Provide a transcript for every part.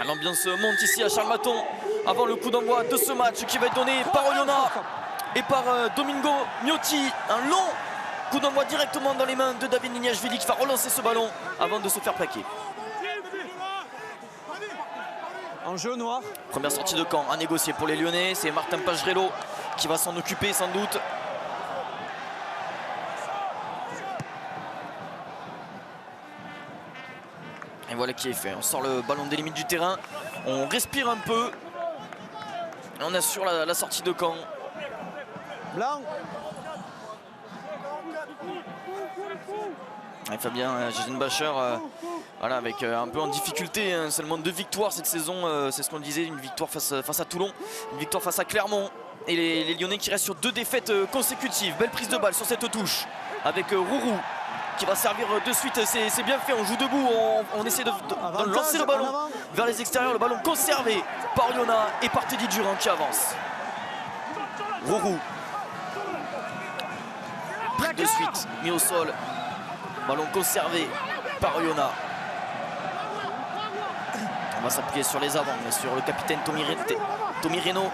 L'ambiance monte ici à Charles-Maton avant le coup d'envoi de ce match qui va être donné par Oyonnax et par Domingo Miotti. Un long coup d'envoi directement dans les mains de David Nignashvili qui va relancer ce ballon avant de se faire plaquer. En jeu noir. Première sortie de camp à négocier pour les Lyonnais. C'est Martin Pagerello qui va s'en occuper sans doute. Et voilà qui est fait. On sort le ballon des limites du terrain. On respire un peu. Et on assure la sortie de camp. Blanc. Et Fabien Gigenbacher, voilà, avec un peu en difficulté, hein, seulement 2 victoires cette saison, c'est ce qu'on disait, une victoire face à Toulon, une victoire face à Clermont. Et les Lyonnais qui restent sur 2 défaites consécutives. Belle prise de balle sur cette touche avec Rourou qui va servir de suite, c'est bien fait, on joue debout, on essaie de lancer le ballon vers les extérieurs, le ballon conservé par Oyonnax et par Teddy Durand qui avance. Rourou. De suite, mis au sol. Ballon conservé par Oyonnax. On va s'appuyer sur les avants, sur le capitaine Tommy Reynaud.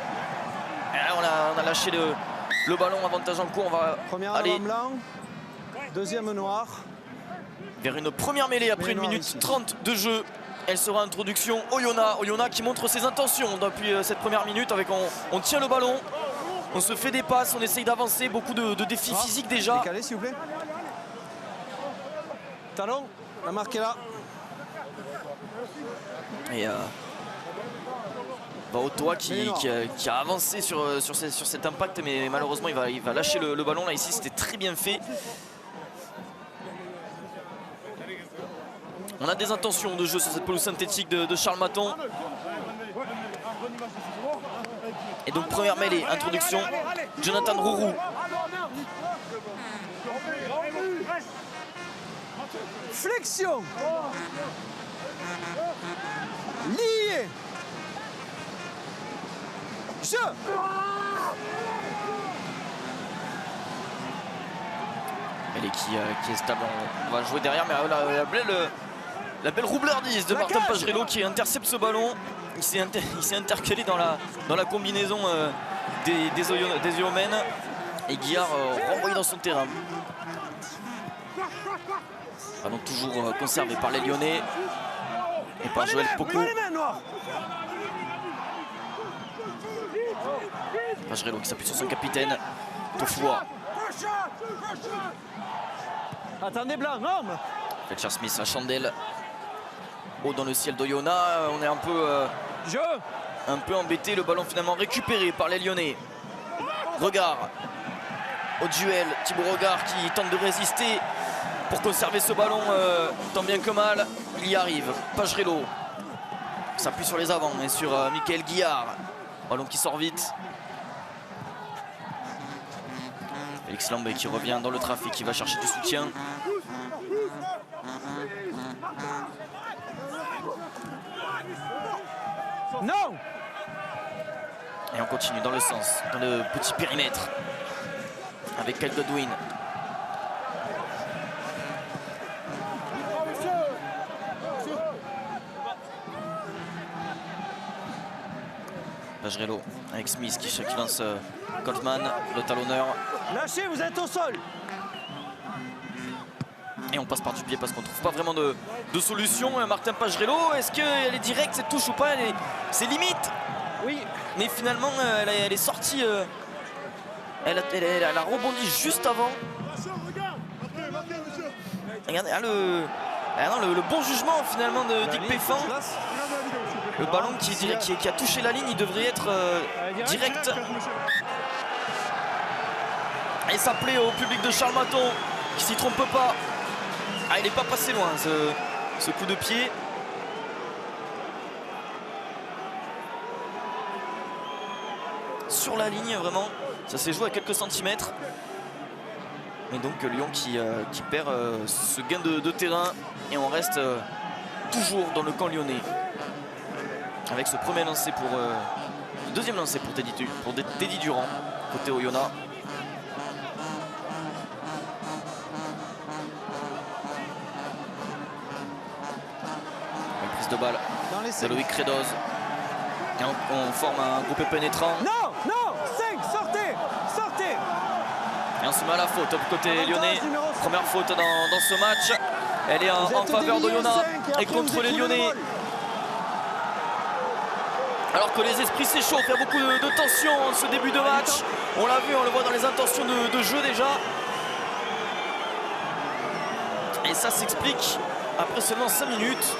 On a lâché le ballon, avantage en cours. On va aller blanc, deuxième noir. Vers une première mêlée après 1 minute 30 de jeu. Elle sera introduction Oyonnax qui montre ses intentions depuis cette première minute. Avec on tient le ballon, on se fait des passes, on essaye d'avancer. Beaucoup de défis physiques déjà. Décalé s'il vous plaît. Talon, la marque est là. Et Ottawa qui a avancé sur cet impact, mais malheureusement il va lâcher le ballon. Là ici c'était très bien fait. On a des intentions de jeu sur cette pelouse synthétique de Charles-Maton. Et donc première mêlée, introduction, Jonathan Rourou. Flexion. Lié. Jeu. Elle est qui est stable, on va jouer derrière, mais la belle roublardise de Martin Pagerello qui intercepte ce ballon. Il s'est intercalé dans la combinaison des Yomènes. Et Guillard renvoyé dans son terrain. Ballon toujours conservé par les Lyonnais et par Joël Poco. Pagerello qui s'appuie sur son capitaine Tofoua. Attendez blanc, homme. Fletcher Smith, la chandelle haut dans le ciel d'Oyonnax. On est un peu embêté. Le ballon finalement récupéré par les Lyonnais. Regard au duel, Thibaut Regard qui tente de résister pour conserver ce ballon tant bien que mal. Il y arrive. Pagerello s'appuie sur les avants et sur Michael Guillard. Ballon qui sort vite. Félix Lambé qui revient dans le trafic, qui va chercher du soutien. Non. Et on continue dans le sens, dans le petit périmètre avec Kyle Godwin. Pagerello avec Smith qui lance Coltman, le talonneur. Lâchez, vous êtes au sol. Et on passe par du pied parce qu'on ne trouve pas vraiment de solution. Martin Pagerello, est-ce qu'elle est directe cette touche ou pas? C'est limite. Oui. Mais finalement, elle est sortie. Elle a rebondi juste avant. Regardez le bon jugement finalement de Dick Péfan. Le ballon qui a touché la ligne, il devrait être direct. Et ça plaît au public de Charles-Maton qui s'y trompe pas. Ah, il n'est pas passé loin ce coup de pied. Sur la ligne vraiment, ça s'est joué à quelques centimètres. Et donc Lyon qui perd ce gain de terrain. Et on reste toujours dans le camp lyonnais. Avec ce premier lancé le deuxième lancé pour Teddy Durand, côté Oyonnax. Prise de balle Dans les de 5. Loïc Credoz. Et on forme un groupe pénétrant. Non, non, 5, sortez, sortez. Et on se met à la faute côté Avantage lyonnais. numéro 5. Première faute dans ce match. Elle est Vous en êtes faveur délié, d'Oyonnax 5, et après, contre vous les écoulez le Lyonnais. vol. Alors que les esprits s'échauffent, il y a beaucoup de tension en ce début de match. On l'a vu, on le voit dans les intentions de jeu déjà. Et ça s'explique après seulement 5 minutes.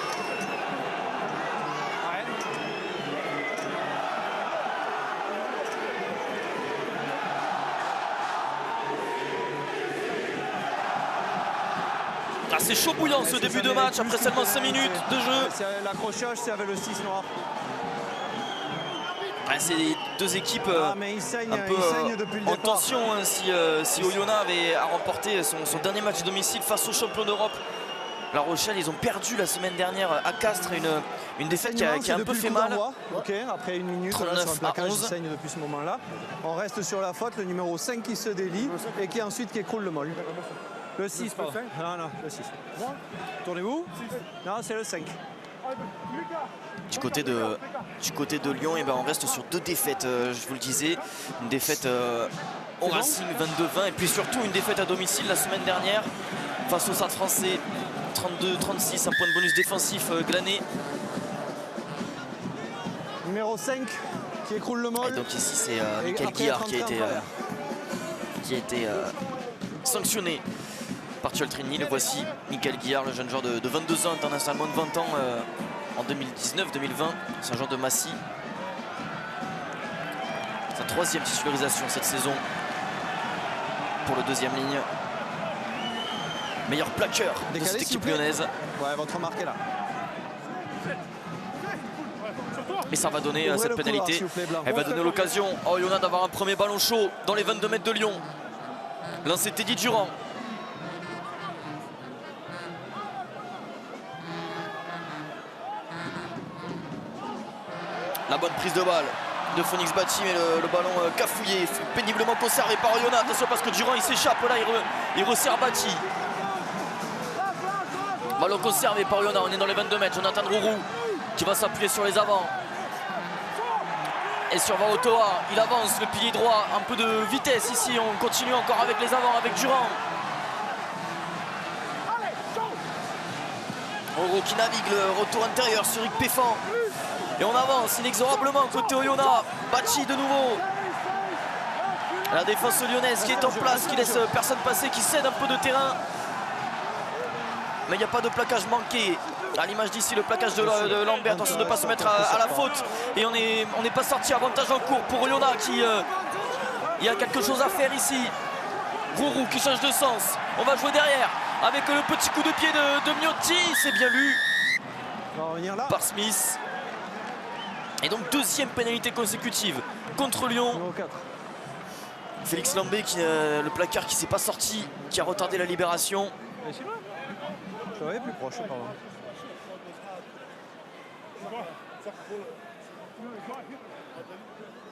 Ah, c'est chaud bouillant ce début de match après seulement 5 minutes de jeu. L'accrochage, c'est avec le 6 noir. Ah, c'est deux équipes Mais il saigne, un peu depuis le en départ. tension. Hein, si Oyonnax avait remporté son dernier match à domicile face aux champions d'Europe, La Rochelle, ils ont perdu la semaine dernière à Castres, une défaite qui a un peu fait mal. Ok, après une minute, 39 là, sur un plaquage, à il 11. saigne depuis ce moment-là. On reste sur la faute, le numéro 5 qui se délie et qui ensuite qui écroule le mol. Le 6, pardon. Non, non, le 6. Tournez-vous. Non, c'est le 5. Du côté de Lyon, eh ben, on reste sur 2 défaites, je vous le disais. Une défaite au Racing 22-20 et puis surtout une défaite à domicile la semaine dernière face au Stade Français 32-36, un point de bonus défensif glané. Numéro 5 qui écroule le Et mol. donc ici c'est Et Michael après, Guillard 33 qui a été sanctionné par Tcholtrini. Le voici, Michael Guillard, le jeune joueur de 22 ans, international moins de 20 ans en 2019-2020. C'est un joueur de Massy. Sa 3e titularisation cette saison pour le 2e ligne. Meilleur plaqueur de Décalé, cette s'il équipe vous plaît. lyonnaise. Ouais, votre remarqué là. Et ça va donner Ouvrez cette le couloir, pénalité. s'il vous plaît, Blanc. Elle va donner l'occasion à Oyonnax d'avoir un premier ballon chaud dans les 22 mètres de Lyon. Lancé Teddy Durand. La bonne prise de balle de Phoenix Bâti, mais le ballon cafouillé, péniblement conservé par Oyonnax. Attention parce que Durand il s'échappe là, il resserre Bâti. Ballon conservé par Oyonnax, on est dans les 22 mètres. Jonathan Rourou qui va s'appuyer sur les avants. Et sur Vaotoa, il avance, le pilier droit, un peu de vitesse ici. On continue encore avec les avants, avec Durand. Rourou qui navigue, le retour intérieur sur Rick Péfan. Et on avance inexorablement côté Oyonnax. Bâti de nouveau. La défense lyonnaise qui est en place, qui laisse personne passer, qui cède un peu de terrain. Mais il n'y a pas de plaquage manqué. À l'image d'ici, le plaquage de Lambert. Attention de ne pas se mettre à la faute. Et on n'est pas sorti. Avantage en cours pour Oyonnax qui il y a quelque chose à faire ici. Rourou qui change de sens. On va jouer derrière avec le petit coup de pied de Miotti. C'est bien lu On va revenir là. par Smith. Et donc 2e pénalité consécutive contre Lyon. Numéro 4. Félix Lambé, le placard qui ne s'est pas sorti, qui a retardé la libération. Je l'avais plus proche, pardon.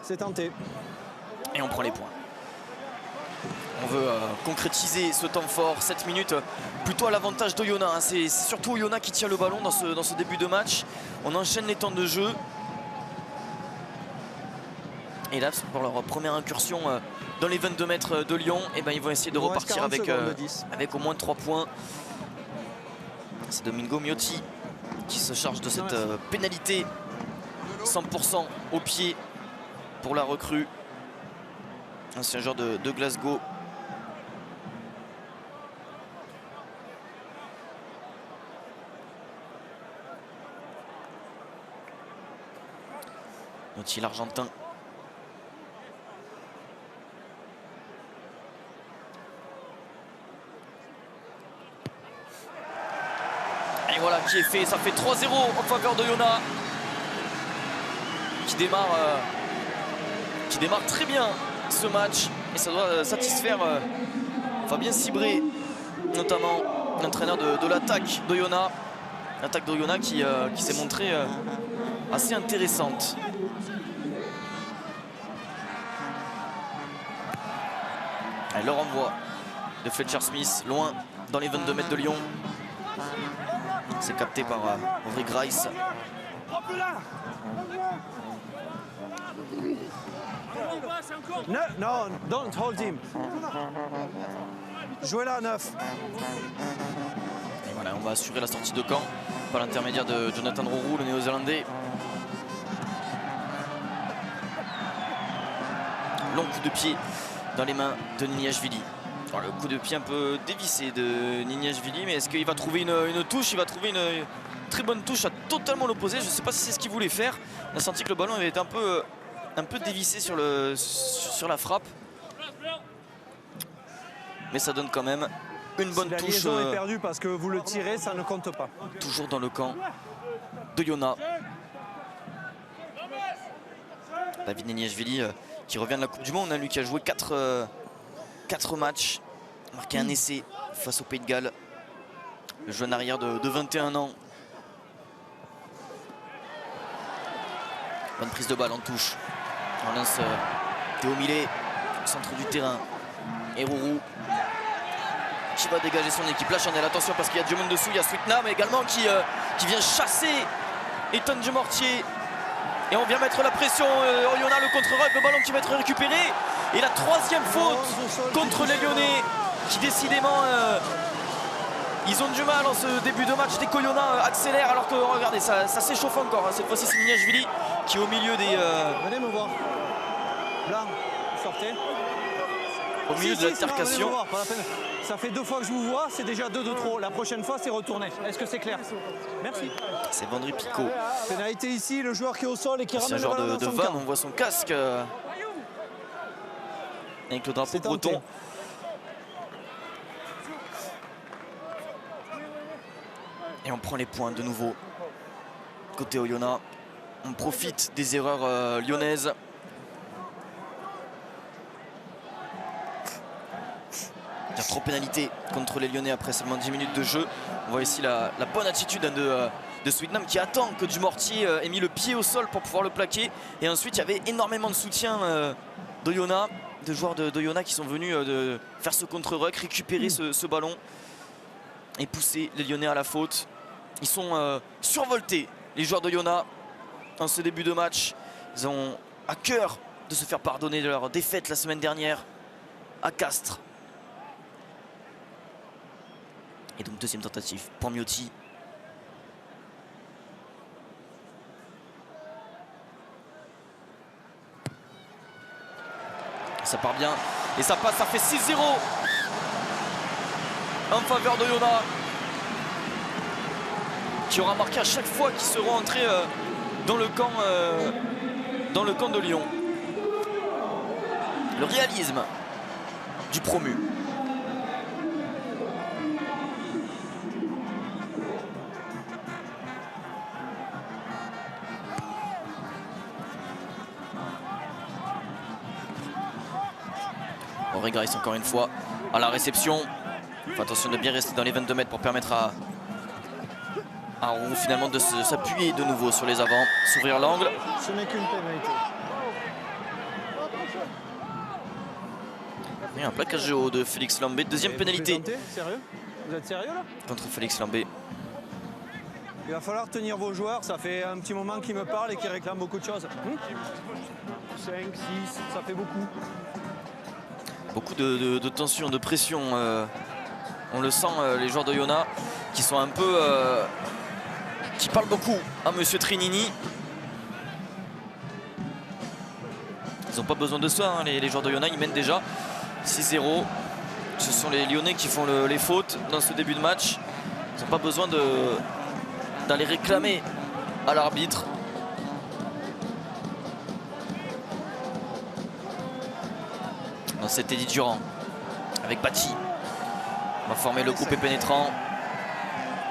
C'est tenté. Et on prend les points. On veut concrétiser ce temps fort, 7 minutes plutôt à l'avantage d'Oyonnax. Hein. C'est surtout Oyonnax qui tient le ballon dans ce début de match. On enchaîne les temps de jeu. Et là, pour leur première incursion dans les 22 mètres de Lyon, et ben, ils vont essayer de repartir avec au moins 3 points. C'est Domingo Miotti qui se charge de cette pénalité 100% au pied pour la recrue. Ancien joueur de Glasgow. Miotti, l'Argentin. Et voilà qui est fait, ça fait 3-0 en faveur de Oyonnax qui démarre très bien ce match et ça doit satisfaire Fabien Cibré, notamment l'entraîneur de l'attaque d'Oyonnax. L'attaque d'Oyonnax qui s'est montrée assez intéressante. Allez, le renvoi de Fletcher Smith, loin dans les 22 mètres de Lyon. C'est capté par Ulrich Greis. No, no, don't hold him. Jouez là à 9. Et voilà, on va assurer la sortie de camp par l'intermédiaire de Jonathan Roux, le néo-zélandais. Long coup de pied dans les mains de Niniashvili. Alors, le coup de pied un peu dévissé de Niniashvili, mais est-ce qu'il va trouver une touche? Il va trouver une très bonne touche à totalement l'opposé. Je ne sais pas si c'est ce qu'il voulait faire. On a senti que le ballon avait été un peu dévissé sur la frappe. Mais ça donne quand même une bonne touche. La liaison est perdue parce que vous le tirez, ça ne compte pas. Toujours dans le camp de Iona. David Niniashvili qui revient de la Coupe du Monde, lui qui a joué 4 matchs, marqué un essai face au Pays de Galles. Le jeune arrière de 21 ans. Bonne prise de balle en touche. On lance Théo Millet, centre du terrain. Et Roux qui va dégager son équipe. La chandelle, attention parce qu'il y a du monde dessous. Il y a Sweetnam également qui vient chasser Ethan Dumortier. Et on vient mettre la pression. Oyonnax, le contre-ruck, le ballon qui va être récupéré. Et la 3e faute contre les Lyonnais qui décidément ils ont du mal en ce début de match. Dès qu'Oyonnax accélère, alors que regardez, ça s'échauffe encore. Cette fois-ci, c'est Niniashvili qui est au milieu des. Venez me voir. Là, sortez. Au milieu de l'altercation. Ça fait 2 fois que je vous vois, c'est déjà 2 de trop. La prochaine fois, c'est retourné. Est-ce que c'est clair? Merci. C'est Vendry Picot. Pénalité ici, le joueur qui est au sol et qui ramène le le ballon joueur de dans son Vannes, camp. on voit son casque avec le drapeau breton. Et on prend les points de nouveau. Côté Oyonnax, on profite des erreurs lyonnaises. Il y a trop pénalité contre les Lyonnais après seulement 10 minutes de jeu. On voit ici la bonne attitude de Sweetnam qui attend que Dumortier ait mis le pied au sol pour pouvoir le plaquer. Et ensuite, il y avait énormément de soutien d'Oyonnax, de joueurs d'Oyonnax qui sont venus de faire ce contre-ruck, récupérer ce ballon et pousser les Lyonnais à la faute. Ils sont survoltés, les joueurs d'Oyonnax, en ce début de match. Ils ont à cœur de se faire pardonner de leur défaite la semaine dernière à Castres. Et donc deuxième tentative pour Miotti. Ça part bien et ça passe, ça fait 6-0 en faveur de Oyonnax, qui aura marqué à chaque fois qu'ils seront entrés dans le camp de Lyon. Le réalisme du promu. Ulrich Greis encore une fois à la réception. Attention de bien rester dans les 22 mètres pour permettre à Roux finalement de s'appuyer de nouveau sur les avants, s'ouvrir l'angle. Ce n'est qu'une pénalité. Et un plaquage haut de Félix Lambé, deuxième pénalité. Sérieux? Vous êtes sérieux là? Contre Félix Lambé. Il va falloir tenir vos joueurs, ça fait un petit moment qu'ils me parlent et qu'ils réclament beaucoup de choses. 5, 6, ça fait beaucoup. Beaucoup de tension, de pression. On le sent, les joueurs d'Oyonnax qui sont un peu... qui parlent beaucoup à Monsieur Trinini. Ils n'ont pas besoin de ça, hein, les joueurs d'Oyonnax, ils mènent déjà 6-0. Ce sont les Lyonnais qui font les fautes dans ce début de match. Ils n'ont pas besoin d'aller réclamer à l'arbitre. C'est Teddy Durand avec Bati. On va former le coupé pénétrant.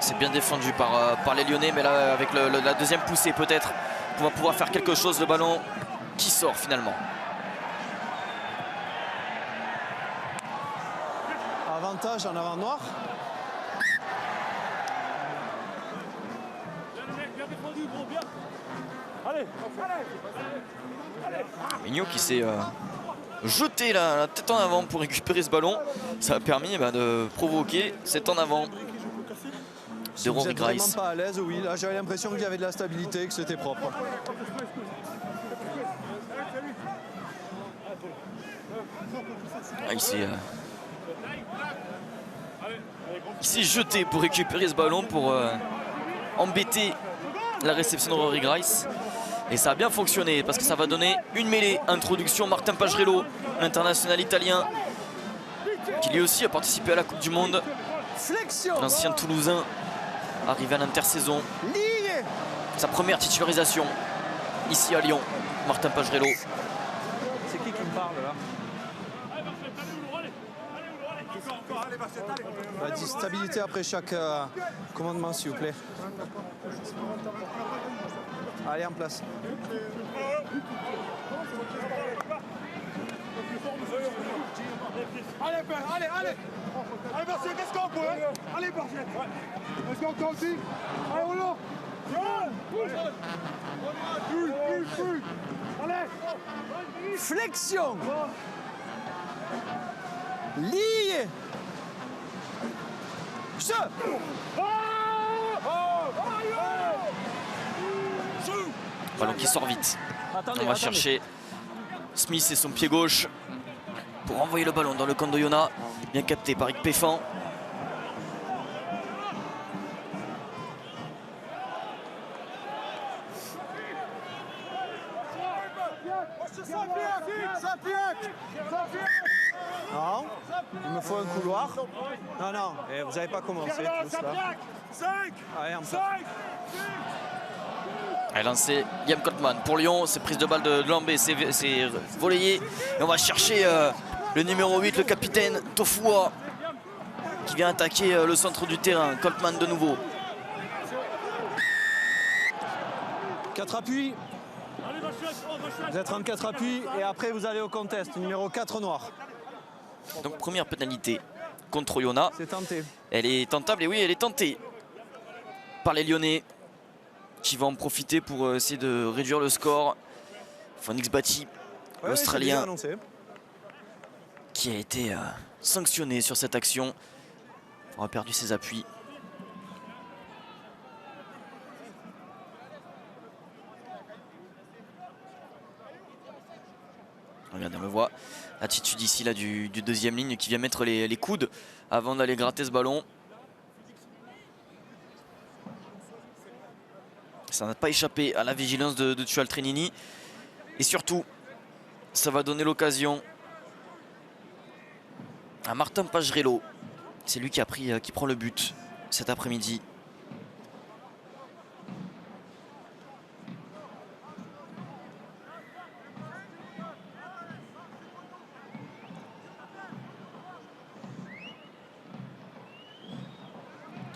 C'est bien défendu par les Lyonnais, mais là avec la deuxième poussée peut-être qu'on va pouvoir faire quelque chose. Le ballon qui sort finalement. Avantage en avant noir. Mignot qui s'est jeté la tête en avant pour récupérer ce ballon. Ça a permis de provoquer cet en avant. Si vous êtes vraiment pas à l'aise, oui. Là, j'avais l'impression qu'il y avait de la stabilité, que c'était propre. Ah, il s'est jeté pour récupérer ce ballon, pour embêter la réception de Rory Grice. Et ça a bien fonctionné parce que ça va donner une mêlée. Introduction Martin Pagerello, l'international italien, qui lui aussi a participé à la Coupe du Monde. L'ancien Toulousain, arrivé à l'intersaison. Sa première titularisation ici à Lyon, Martin Pagerello. C'est qui me parle là? Stabilité après chaque commandement, s'il vous plaît. Allez, en place. Allez, Barchet, qu'est-ce qu'on peut? Allez, Barchet. Est-ce qu'on continue? Allez, Roland. Allez. Flexion. Lié. Ballon qui sort vite. On va chercher Smith et son pied gauche pour envoyer le ballon dans le camp d'Oyonnax. Bien capté par Rick Péfan. Non, il me faut un couloir. Non, vous n'avez pas commencé tous là. Allez, en place. Elle a lancé Liam Cotman pour Lyon. C'est prise de balle de Lambé, c'est volleyé. Et on va chercher le numéro 8, le capitaine Tofua, qui vient attaquer le centre du terrain. Cotman de nouveau. 4 appuis. Vous êtes en 4 appuis et après vous allez au contest. Numéro 4 noir. Donc première pénalité contre Oyonnax. C'est tenté. Elle est tentable et oui, elle est tentée par les Lyonnais, qui vont en profiter pour essayer de réduire le score. Phoenix Bati, l'Australien, qui a été sanctionné sur cette action. Il aura perdu ses appuis. Regardez, on le voit. L'attitude ici là, du deuxième ligne qui vient mettre les coudes avant d'aller gratter ce ballon. Ça n'a pas échappé à la vigilance de Tual Trenini. Et surtout, ça va donner l'occasion à Martin Pagerello. C'est lui qui prend le but cet après-midi.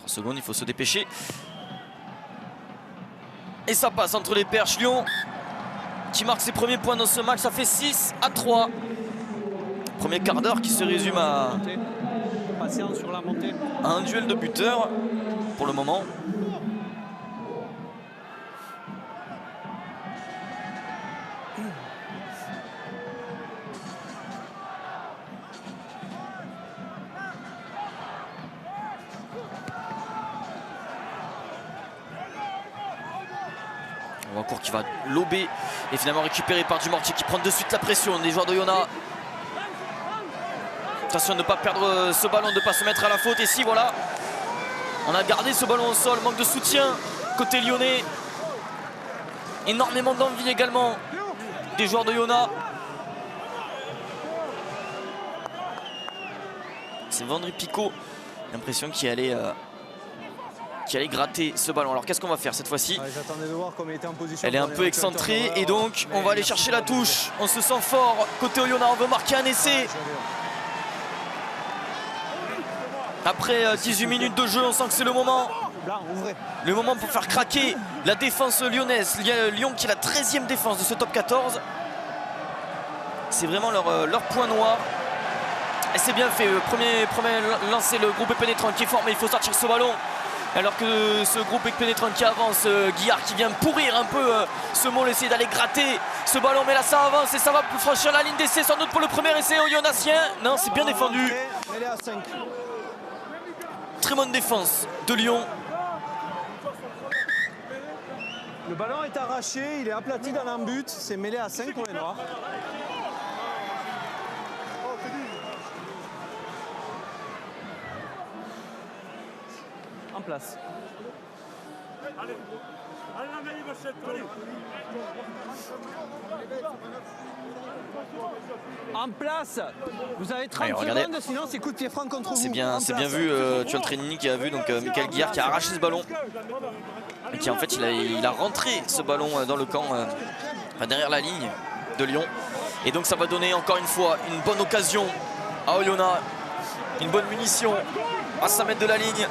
Secondes, il faut se dépêcher. Et ça passe entre les perches. Lyon qui marque ses premiers points dans ce match. Ça fait 6-3. Premier quart d'heure qui se résume à un duel de buteurs pour le moment. Court qui va lober et finalement récupéré par Dumortier qui prend de suite la pression des joueurs d'Oyonnax. Attention de ne pas perdre ce ballon, de ne pas se mettre à la faute. Et si voilà, on a gardé ce ballon au sol, manque de soutien côté lyonnais. Énormément d'envie également des joueurs d'Oyonnax. C'est Vendry Picot, l'impression qu'il allait gratter ce ballon. Alors qu'est-ce qu'on va faire cette fois-ci? Elle est un peu excentrée et donc on va aller chercher la touche. On se sent fort côté Oyonnax, on veut marquer un essai. Après 18 minutes de jeu, on sent que c'est le moment. Le moment pour faire craquer la défense lyonnaise. Lyon qui est la 13e défense de ce top 14. C'est vraiment leur point noir. Et c'est bien fait. Premier lancé, le groupe pénétrant qui est formé. Il faut sortir ce ballon. Alors que ce groupe pénétrant qui avance, Guillard qui vient pourrir un peu ce môle, essayer d'aller gratter ce ballon, mais là ça avance et ça va franchir la ligne d'essai sans doute pour le premier essai oyonnaxien. Non, c'est bien défendu. Très bonne défense de Lyon. Le ballon est arraché, il est aplati dans l'embut, c'est mêlé à 5 pour les Noirs. En place. En place. Vous avez 30 secondes, sinon c'est coup de pied franc contre vous. C'est bien vu, tu as le training qui a vu, donc Michael Guillard qui a arraché ce ballon. Et qui en fait il a rentré ce ballon dans le camp, derrière la ligne de Lyon. Et donc ça va donner encore une fois une bonne occasion à Oyonnax. Une bonne munition à 5 mètres de la ligne.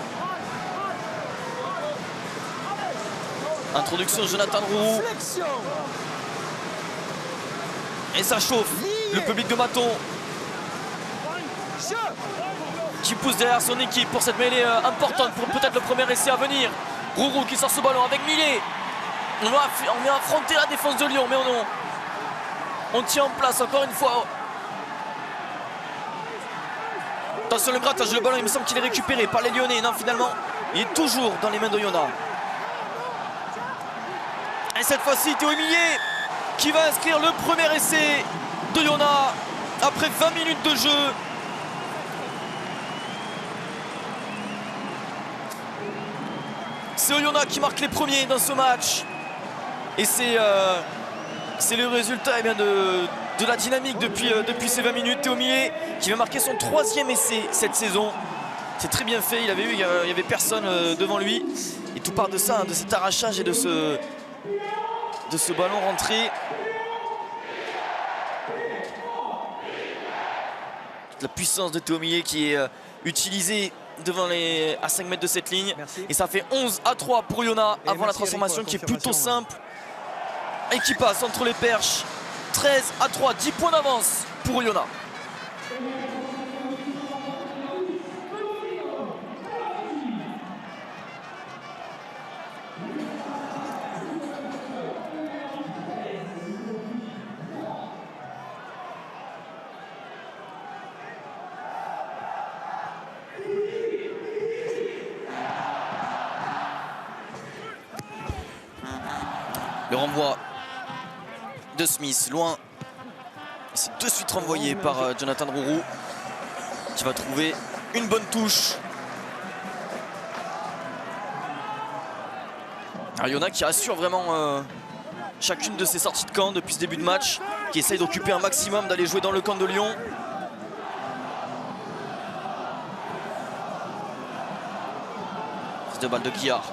Introduction de Jonathan Roux. Et ça chauffe. Le public de Maton qui pousse derrière son équipe pour cette mêlée importante pour peut-être le premier essai à venir. Roux qui sort ce ballon avec Millet. On vient affronter la défense de Lyon, mais on tient en place encore une fois. Attention le grattage, le ballon il me semble qu'il est récupéré par les Lyonnais. Non, finalement il est toujours dans les mains d'Oyonnax. Et cette fois-ci Théo Millet qui va inscrire le premier essai d'Oyonnax après 20 minutes de jeu. C'est Oyonnax qui marque les premiers dans ce match. Et c'est le résultat de la dynamique depuis ces 20 minutes. Théo Millet qui va marquer son 3e essai cette saison. C'est très bien fait, il y avait personne devant lui. Et tout part de ça, de cet arrachage et de ce ballon rentré. La puissance de Théo Millet qui est utilisée à 5 mètres de cette ligne. Merci. Et ça fait 11-3 pour Oyonnax avant la transformation qui est plutôt simple et qui passe entre les perches. 13-3, 10 points d'avance pour Oyonnax. Le renvoi de Smith, loin. C'est de suite renvoyé par Jonathan Roux qui va trouver une bonne touche. Oyonnax qui assure vraiment chacune de ses sorties de camp depuis ce début de match, qui essaye d'occuper un maximum, d'aller jouer dans le camp de Lyon. Prise de balle de Guillard.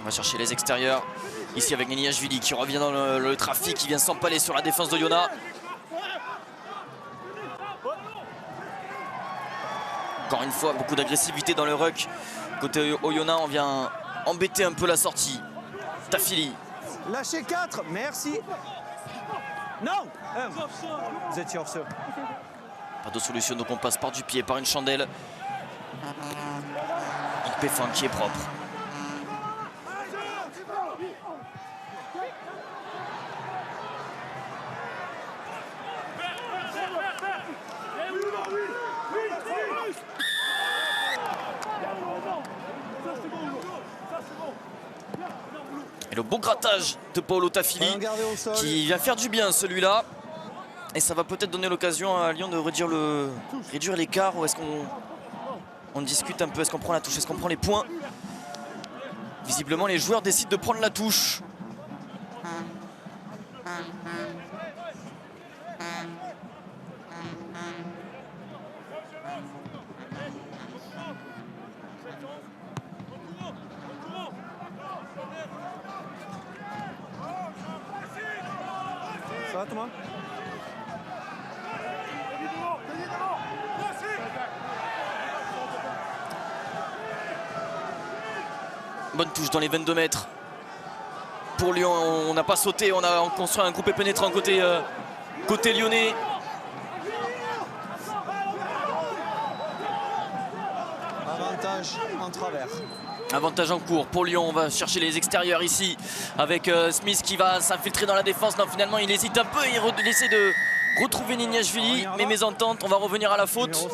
On va chercher les extérieurs. Ici avec Niniashvili qui revient dans le trafic, qui vient s'empaler sur la défense d'Oyonnax. Encore une fois, beaucoup d'agressivité dans le ruck. Côté Oyonnax, on vient embêter un peu la sortie. Tafili. Lâchez 4, merci. Non, vous étiez hors sol. Pas de solution, donc on passe par du pied, par une chandelle. Un Péfin qui est propre. Et le bon grattage de Paolo Tafili qui vient faire du bien celui-là. Et ça va peut-être donner l'occasion à Lyon de réduire l'écart. Ou est-ce qu'on discute un peu? Est-ce qu'on prend la touche? Est-ce qu'on prend les points? Visiblement les joueurs décident de prendre la touche. Ça va Thomas? Bonne touche dans les 22 mètres. Pour Lyon, on n'a pas sauté, on a construit un coupé pénétrant côté lyonnais. Avantage en travers. Avantage en cours pour Lyon, on va chercher les extérieurs ici avec Smith qui va s'infiltrer dans la défense. Non, finalement il hésite un peu, il essaie de retrouver Niniashvili, mais mésentente, on va revenir à la faute.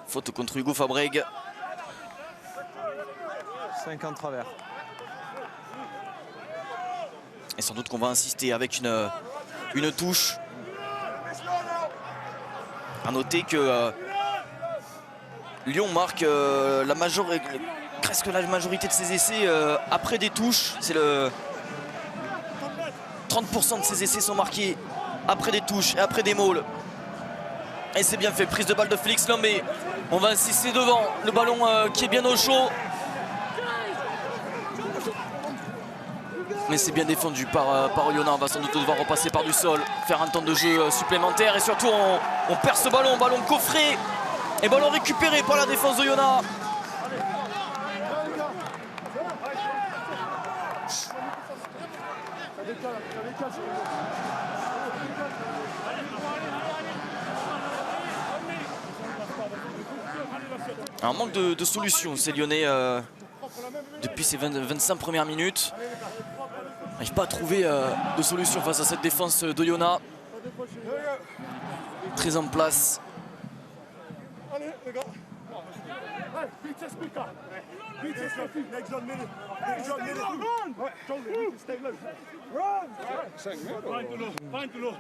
Faute contre Hugo Fabreg. 5 en travers. Et sans doute qu'on va insister avec une touche. À noter que Lyon marque presque la majorité de ses essais après des touches. C'est le 30% de ses essais sont marqués après des touches et après des mauls. Et c'est bien fait, prise de balle de Félix Lambé. On va insister devant, le ballon qui est bien au chaud. Mais c'est bien défendu par Oyonnax. On va sans doute devoir repasser par du sol, faire un temps de jeu supplémentaire. Et surtout, on perd ce ballon, ballon coffré. Et ballon récupéré par la défense d'Oyonnax. Un manque de solutions, ces Lyonnais, depuis ces 25 premières minutes. N'arrive pas à trouver de solution face à cette défense d'Oyonnax. Très en place. Allez, les gars. Vitesse, Mika. Vitesse, next zone minute. Next zone minute. Ouais, stay low. Run. Find the low.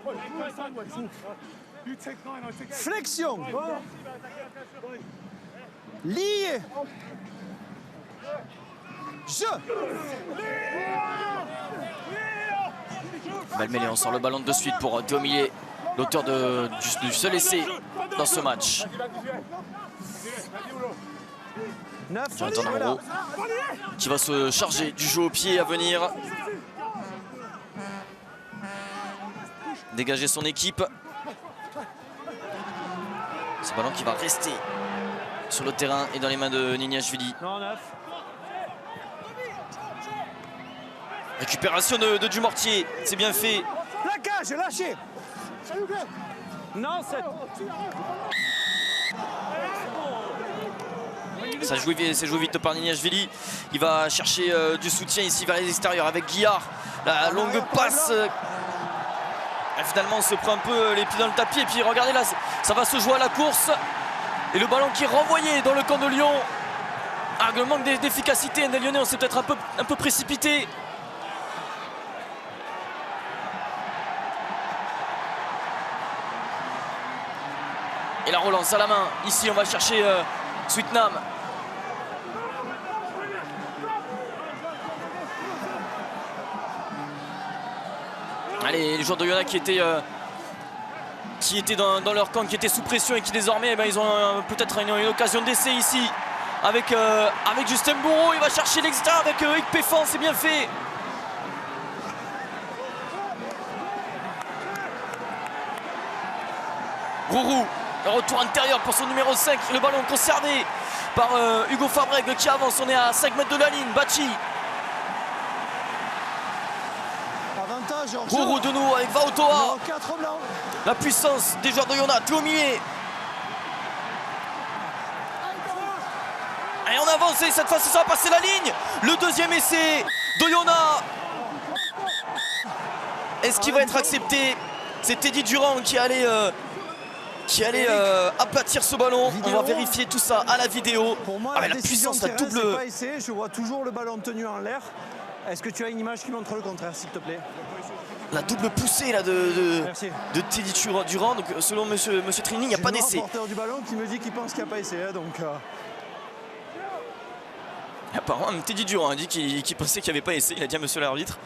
You take 9, I take 8. Flexion. Lié. Jeu. Malmélé, on sort le ballon de suite pour Théomilé, l'auteur du seul essai dans ce match. Jonathan Amaro qui va se charger du jeu au pied à venir. Dégager son équipe. Ce ballon qui va rester sur le terrain et dans les mains de Niniashvili. Récupération de Dumortier, c'est bien fait. La cage, lâché. Non, c'est... C'est joué vite par Niniashvili. Il va chercher du soutien ici vers les extérieurs avec Guillard. La longue passe. Et finalement, on se prend un peu les pieds dans le tapis. Et puis regardez là, ça va se jouer à la course. Et le ballon qui est renvoyé dans le camp de Lyon. Ah, le manque d'efficacité des Lyonnais, on s'est peut-être un peu précipité. Et la relance à la main. Ici, on va chercher Sweetnam. Allez, les joueurs d'Oyonnax qui étaient dans leur camp, qui étaient sous pression et qui désormais, ils ont peut-être une occasion d'essai ici avec Justin Bourreau. Il va chercher l'extérieur avec Eric Péfan, c'est bien fait. Rourou, le retour intérieur pour son numéro 5, le ballon conservé par Hugo Fabreg qui avance, on est à 5 mètres de la ligne, Bachi. Rourou de nous avec Vaotoa. La puissance des joueurs d'Oyonnax, Théomilé. Et on avance et cette fois-ci ça va passer la ligne. Le deuxième essai d'Oyonnax. Est-ce qu'il va être accepté? C'est Teddy Durand qui allait aplatir ce ballon. On va vérifier tout ça à la vidéo. Pour moi, la puissance, la double. Pas essayé. Je vois toujours le ballon tenu en l'air. Est-ce que tu as une image qui montre le contraire, s'il te plaît? La double poussée là de Teddy Durand. Donc selon Monsieur Trini, il n'y a pas d'essai. Le porteur du ballon qui me dit qu'il pense qu'il n'y a pas essai. Donc. Apparemment, Teddy Durand a dit qu'il pensait qu'il n'y avait pas essai. Il a dit à Monsieur l'arbitre.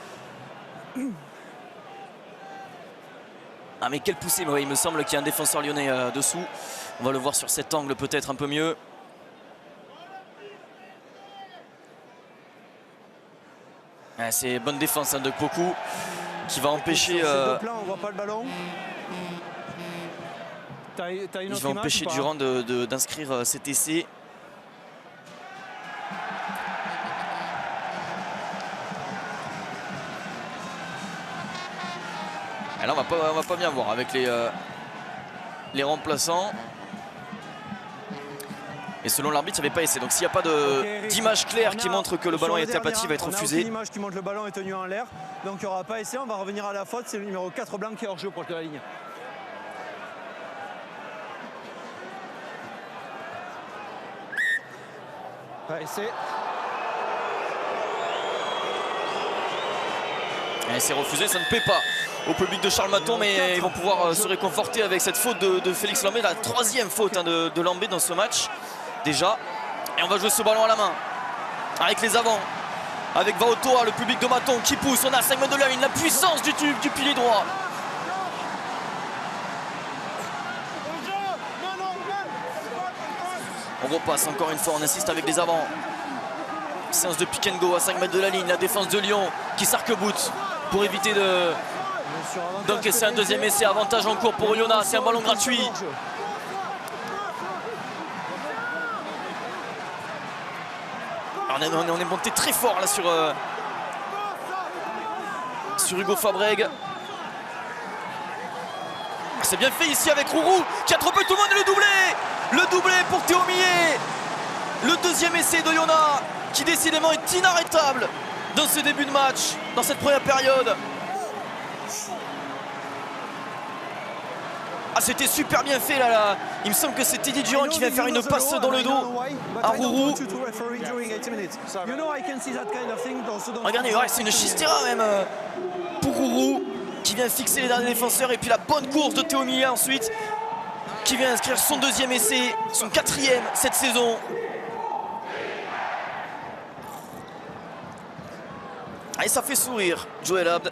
Ah mais quelle poussée, mais ouais, il me semble qu'il y a un défenseur lyonnais dessous. On va le voir sur cet angle peut-être un peu mieux. Ah, c'est bonne défense de Poku qui va empêcher. On voit pas le ballon. Il va empêcher Durand d'inscrire cet essai. Et là, on va pas bien voir avec les remplaçants. Et selon l'arbitre, il n'y avait pas essai. Donc s'il n'y a pas d'image claire qui montre que le ballon a été aplati, il va être refusé. Une image qui montre le ballon est tenu en l'air. Donc il n'y aura pas essai. On va revenir à la faute. C'est le numéro 4 blanc qui est hors jeu proche de la ligne. Et c'est refusé, ça ne plaît pas au public de Charles Maton, mais ils vont pouvoir se réconforter avec cette faute de Félix Lambé, la 3e faute de Lambé dans ce match déjà. Et on va jouer ce ballon à la main avec les avants, avec Vaotoa, le public de Maton qui pousse. On a 5 mètres de la ligne, la puissance du pilier droit. On repasse encore une fois, on insiste avec les avants. Séance de pick and go à 5 mètres de la ligne, la défense de Lyon qui s'arc-boute pour éviter d'encaisser un deuxième essai. Avantage en cours pour Oyonnax, c'est un ballon gratuit. Alors on est monté très fort là sur Hugo Fabrègue. C'est bien fait ici avec Rourou qui a trompé tout le monde et le doublé. Le doublé pour Théo Millet. Le deuxième essai de Oyonnax qui décidément est inarrêtable dans ce début de match, dans cette première période. Ah, c'était super bien fait là. Il me semble que c'est Teddy Durand qui vient faire une passe dans le dos à Rourou. Regardez, ouais, c'est une chistera même pour Rourou qui vient fixer les derniers défenseurs. Et puis la bonne course de Théo Millet ensuite qui vient inscrire son deuxième essai, son 4e cette saison. Et ça fait sourire Joël Abd.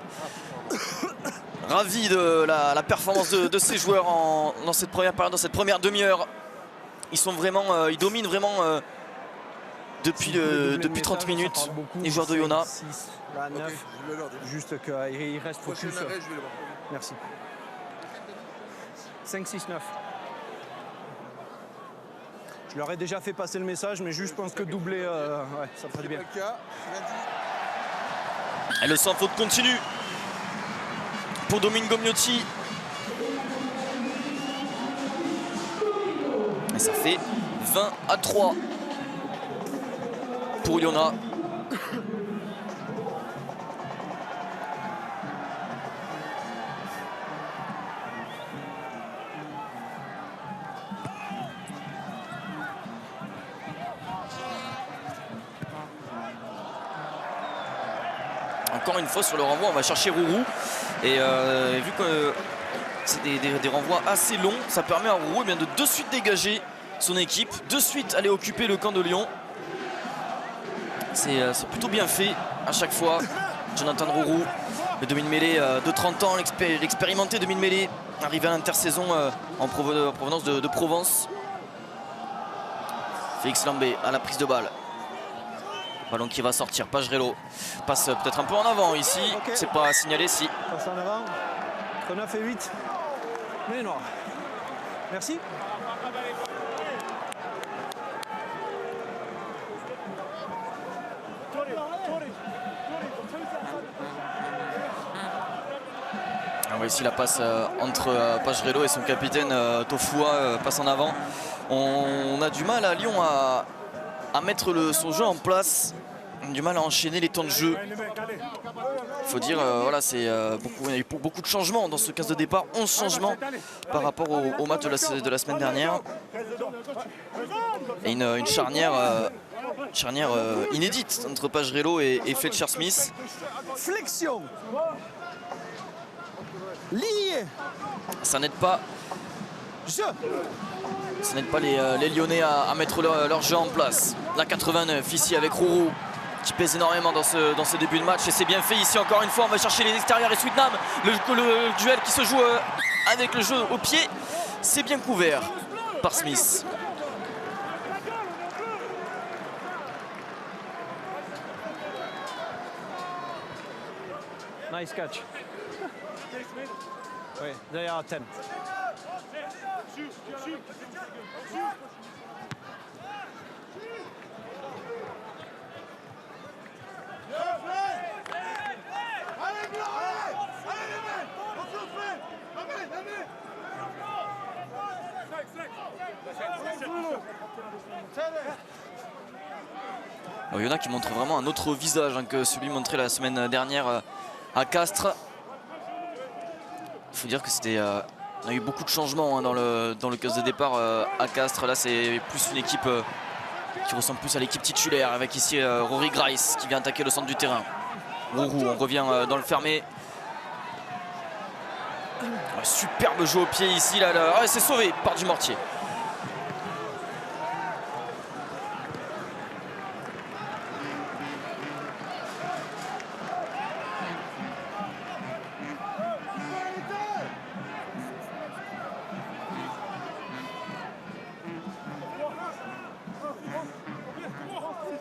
Ravi de la performance de ces joueurs dans cette première période, dans cette première demi-heure. Ils sont vraiment, ils dominent vraiment depuis 30 minutes les joueurs d'Oyonnax. Juste qu'il reste focus. Merci. 5, 6, 9. Je leur ai déjà fait passer le message, mais juste je pense que doubler, ouais, ça ferait du bien. Et le sans faute continue pour Domingo Miotti. Et ça fait 20-3 pour Oyonnax. Encore une fois sur le renvoi, on va chercher Rourou. Et vu que c'est des renvois assez longs, ça permet à Rourou de suite dégager son équipe, de suite aller occuper le camp de Lyon. C'est plutôt bien fait à chaque fois. Jonathan Rourou, le demi-mêlée de 30 ans, l'expérimenté demi-mêlée, arrivé à l'intersaison en provenance de Provence. Félix Lambé à la prise de balle. Ballon qui va sortir, Pagerello passe peut-être un peu en avant ici, okay. C'est pas signalé si. Passe en avant, 9 et 8, mais non. Merci. On voit ici la passe entre Pagerello et son capitaine Tofua passe en avant. On a du mal à Lyon à mettre son jeu en place, du mal à enchaîner les temps de jeu. Il faut dire, voilà, il y a eu beaucoup de changements dans ce 15 de départ, 11 changements par rapport au match de la semaine dernière. Et une charnière inédite entre Pagerello et Fletcher Smith. Flexion. Lié. Ça n'aide pas. Ça n'aide pas les Lyonnais à mettre leur jeu en place. La 89 ici avec Rourou qui pèse énormément dans ce début de match. Et c'est bien fait ici encore une fois. On va chercher les extérieurs et Sweetnam. Le duel qui se joue avec le jeu au pied. C'est bien couvert par Smith. Nice catch. Oui, derrière à 10. Oyonnax qui montre vraiment un autre visage que celui montré la semaine dernière à Castres. Il faut dire que on a eu beaucoup de changements dans le 15 de départ à Castres. Là c'est plus une équipe qui ressemble plus à l'équipe titulaire, avec ici Rory Grice qui vient attaquer le centre du terrain. Rourou, on revient dans le fermé. Superbe jeu au pied ici, là. Ah, c'est sauvé par Dumortier.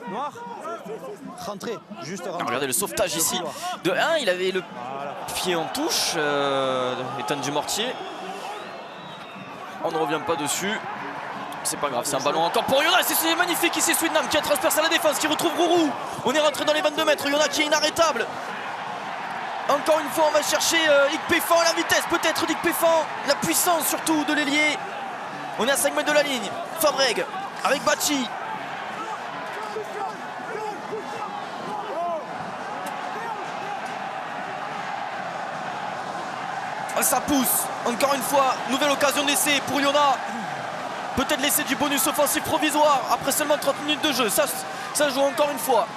Noir. Rentrez, juste rentrez. Regardez le sauvetage ici. De 1, il avait le pied en touche, Ethan Dumortier. On ne revient pas dessus. C'est pas grave, c'est un ballon encore pour Yona. C'est magnifique ici, Swindham qui a transpercé la défense, qui retrouve Rourou. On est rentré dans les 22 mètres. Yona qui est inarrêtable. Encore une fois, on va chercher Ikpefan, la vitesse peut-être d'Ikpefan, la puissance surtout de l'ailier. On est à 5 mètres de la ligne. Fabreg avec Bachi. Ça pousse, encore une fois, nouvelle occasion d'essai pour Yona. Peut-être laisser du bonus offensif provisoire après seulement 30 minutes de jeu. Ça joue encore une fois.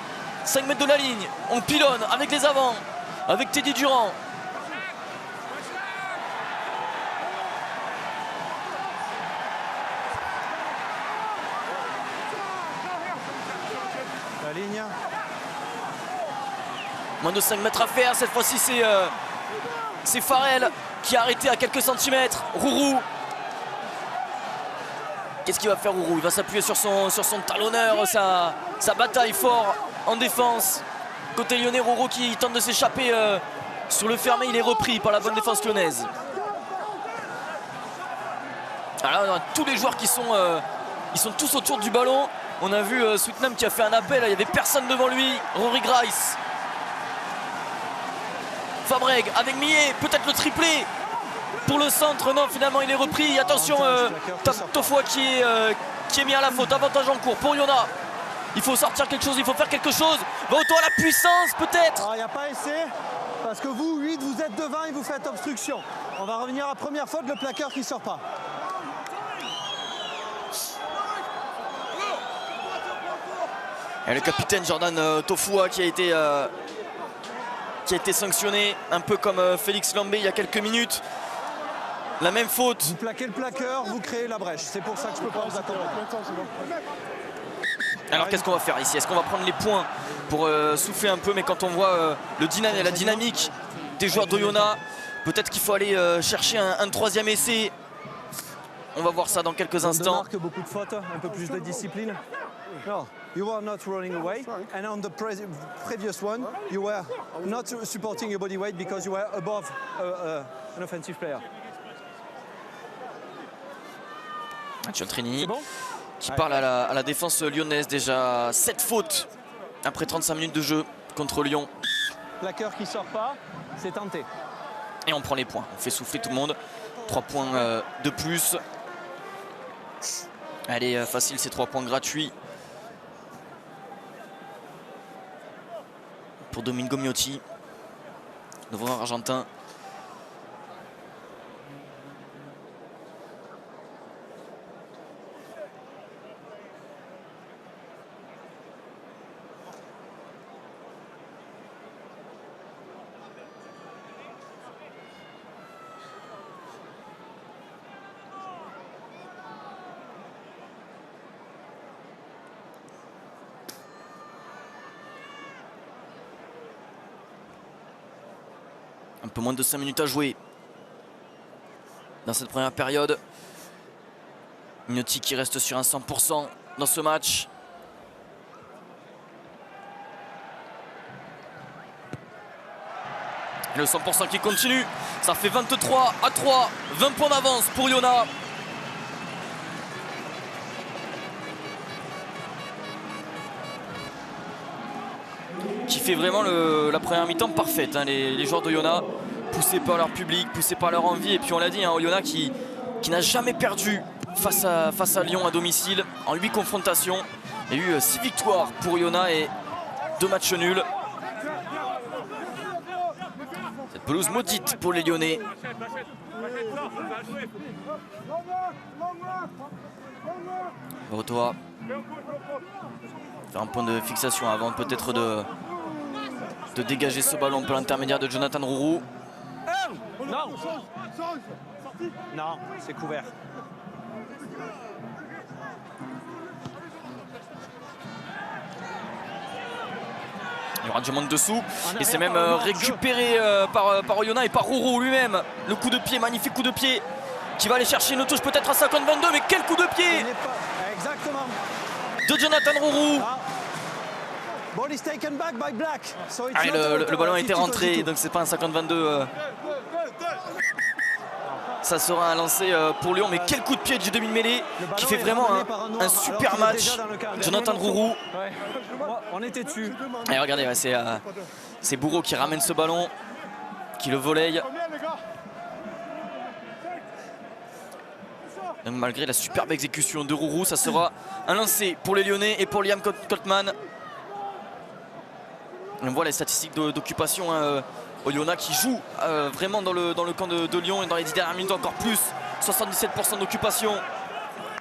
5 mètres de la ligne, on pilonne avec les avants, avec Teddy Durand. La ligne. Moins de 5 mètres à faire, cette fois-ci c'est Farrell qui a arrêté à quelques centimètres. Rourou. Qu'est-ce qu'il va faire Rourou? Il va s'appuyer sur son talonneur, sa bataille fort en défense. Côté lyonnais, Rourou qui tente de s'échapper sur le fermé, il est repris par la bonne défense lyonnaise. Alors on a tous les joueurs qui sont ils sont tous autour du ballon. On a vu Swindham qui a fait un appel, il n'y avait personne devant lui. Rory Grice. Fabreg avec Millet, peut-être le triplé pour le centre. Non, finalement il est repris. Attention, Tofoa qui est mis à la faute. Avantage en cours pour Yona. Il faut sortir quelque chose, il faut faire quelque chose. Va autour à la puissance peut-être. Il n'y a pas essai parce que vous, 8, vous êtes devant et vous faites obstruction. On va revenir à première faute, le plaqueur qui ne sort pas. Et le capitaine Jordan Tofoa qui a été sanctionné, un peu comme Félix Lambé il y a quelques minutes. La même faute. Vous plaquez le plaqueur, vous créez la brèche. C'est pour ça que je peux pas vous accorder. Alors qu'est-ce qu'on va faire ici? Est-ce qu'on va prendre les points pour souffler un peu? Mais quand on voit la dynamique des joueurs d'Oyonnax, peut-être qu'il faut aller chercher un troisième essai. On va voir ça dans quelques instants. On marque beaucoup de fautes, un peu plus de discipline. No, you were not running away, and on the previous one, you were not supporting your body weight because you were above an offensive player. Cioltrini qui parle à la défense lyonnaise. Déjà 7 fautes après 35 minutes de jeu contre Lyon. Plaqueur qui sort pas, c'est tenté. Et on prend les points, on fait souffler tout le monde. 3 points de plus. Allez, facile, ces 3 points gratuits pour Domingo Miotti, le joueur argentin. Un peu moins de 5 minutes à jouer dans cette première période. Miotti qui reste sur un 100% dans ce match. Et le 100% qui continue. Ça fait 23-3, 20 points d'avance pour Yona. Qui fait vraiment la première mi-temps parfaite, hein, les joueurs d'Oyonnax, poussés par leur public, poussés par leur envie. Et puis on l'a dit, hein, Oyonnax qui n'a jamais perdu face à Lyon à domicile en 8 confrontations. Il y a eu 6 victoires pour Oyonnax et 2 matchs nuls. Cette pelouse maudite pour les Lyonnais. Rotoa Faire un point de fixation avant peut-être de dégager ce ballon par l'intermédiaire de Jonathan Rourou. Non. Non, c'est couvert. Il y aura du monde dessous et c'est même récupéré par Oyonnax et par Rourou lui-même. Le coup de pied, magnifique coup de pied qui va aller chercher une touche peut-être à 50-22, mais quel coup de pied Exactement. de Jonathan Rourou. Ball is taken back by Black. So it's Le ballon a été 50-22. rentré, donc c'est pas un 50-22. Ça sera un lancer pour Lyon, mais quel coup de pied du demi-mêlée qui fait vraiment un super match. Jonathan Rourou. Ouais. On était dessus. Et regardez, ouais, c'est Bourreau qui ramène ce ballon, qui le volaille. Donc, malgré la superbe exécution de Rourou, ça sera un lancer pour les Lyonnais et pour Liam Coltman. On voit les statistiques d'occupation. Oyonnax qui joue vraiment dans le camp de Lyon et dans les 10 dernières minutes encore plus. 77% d'occupation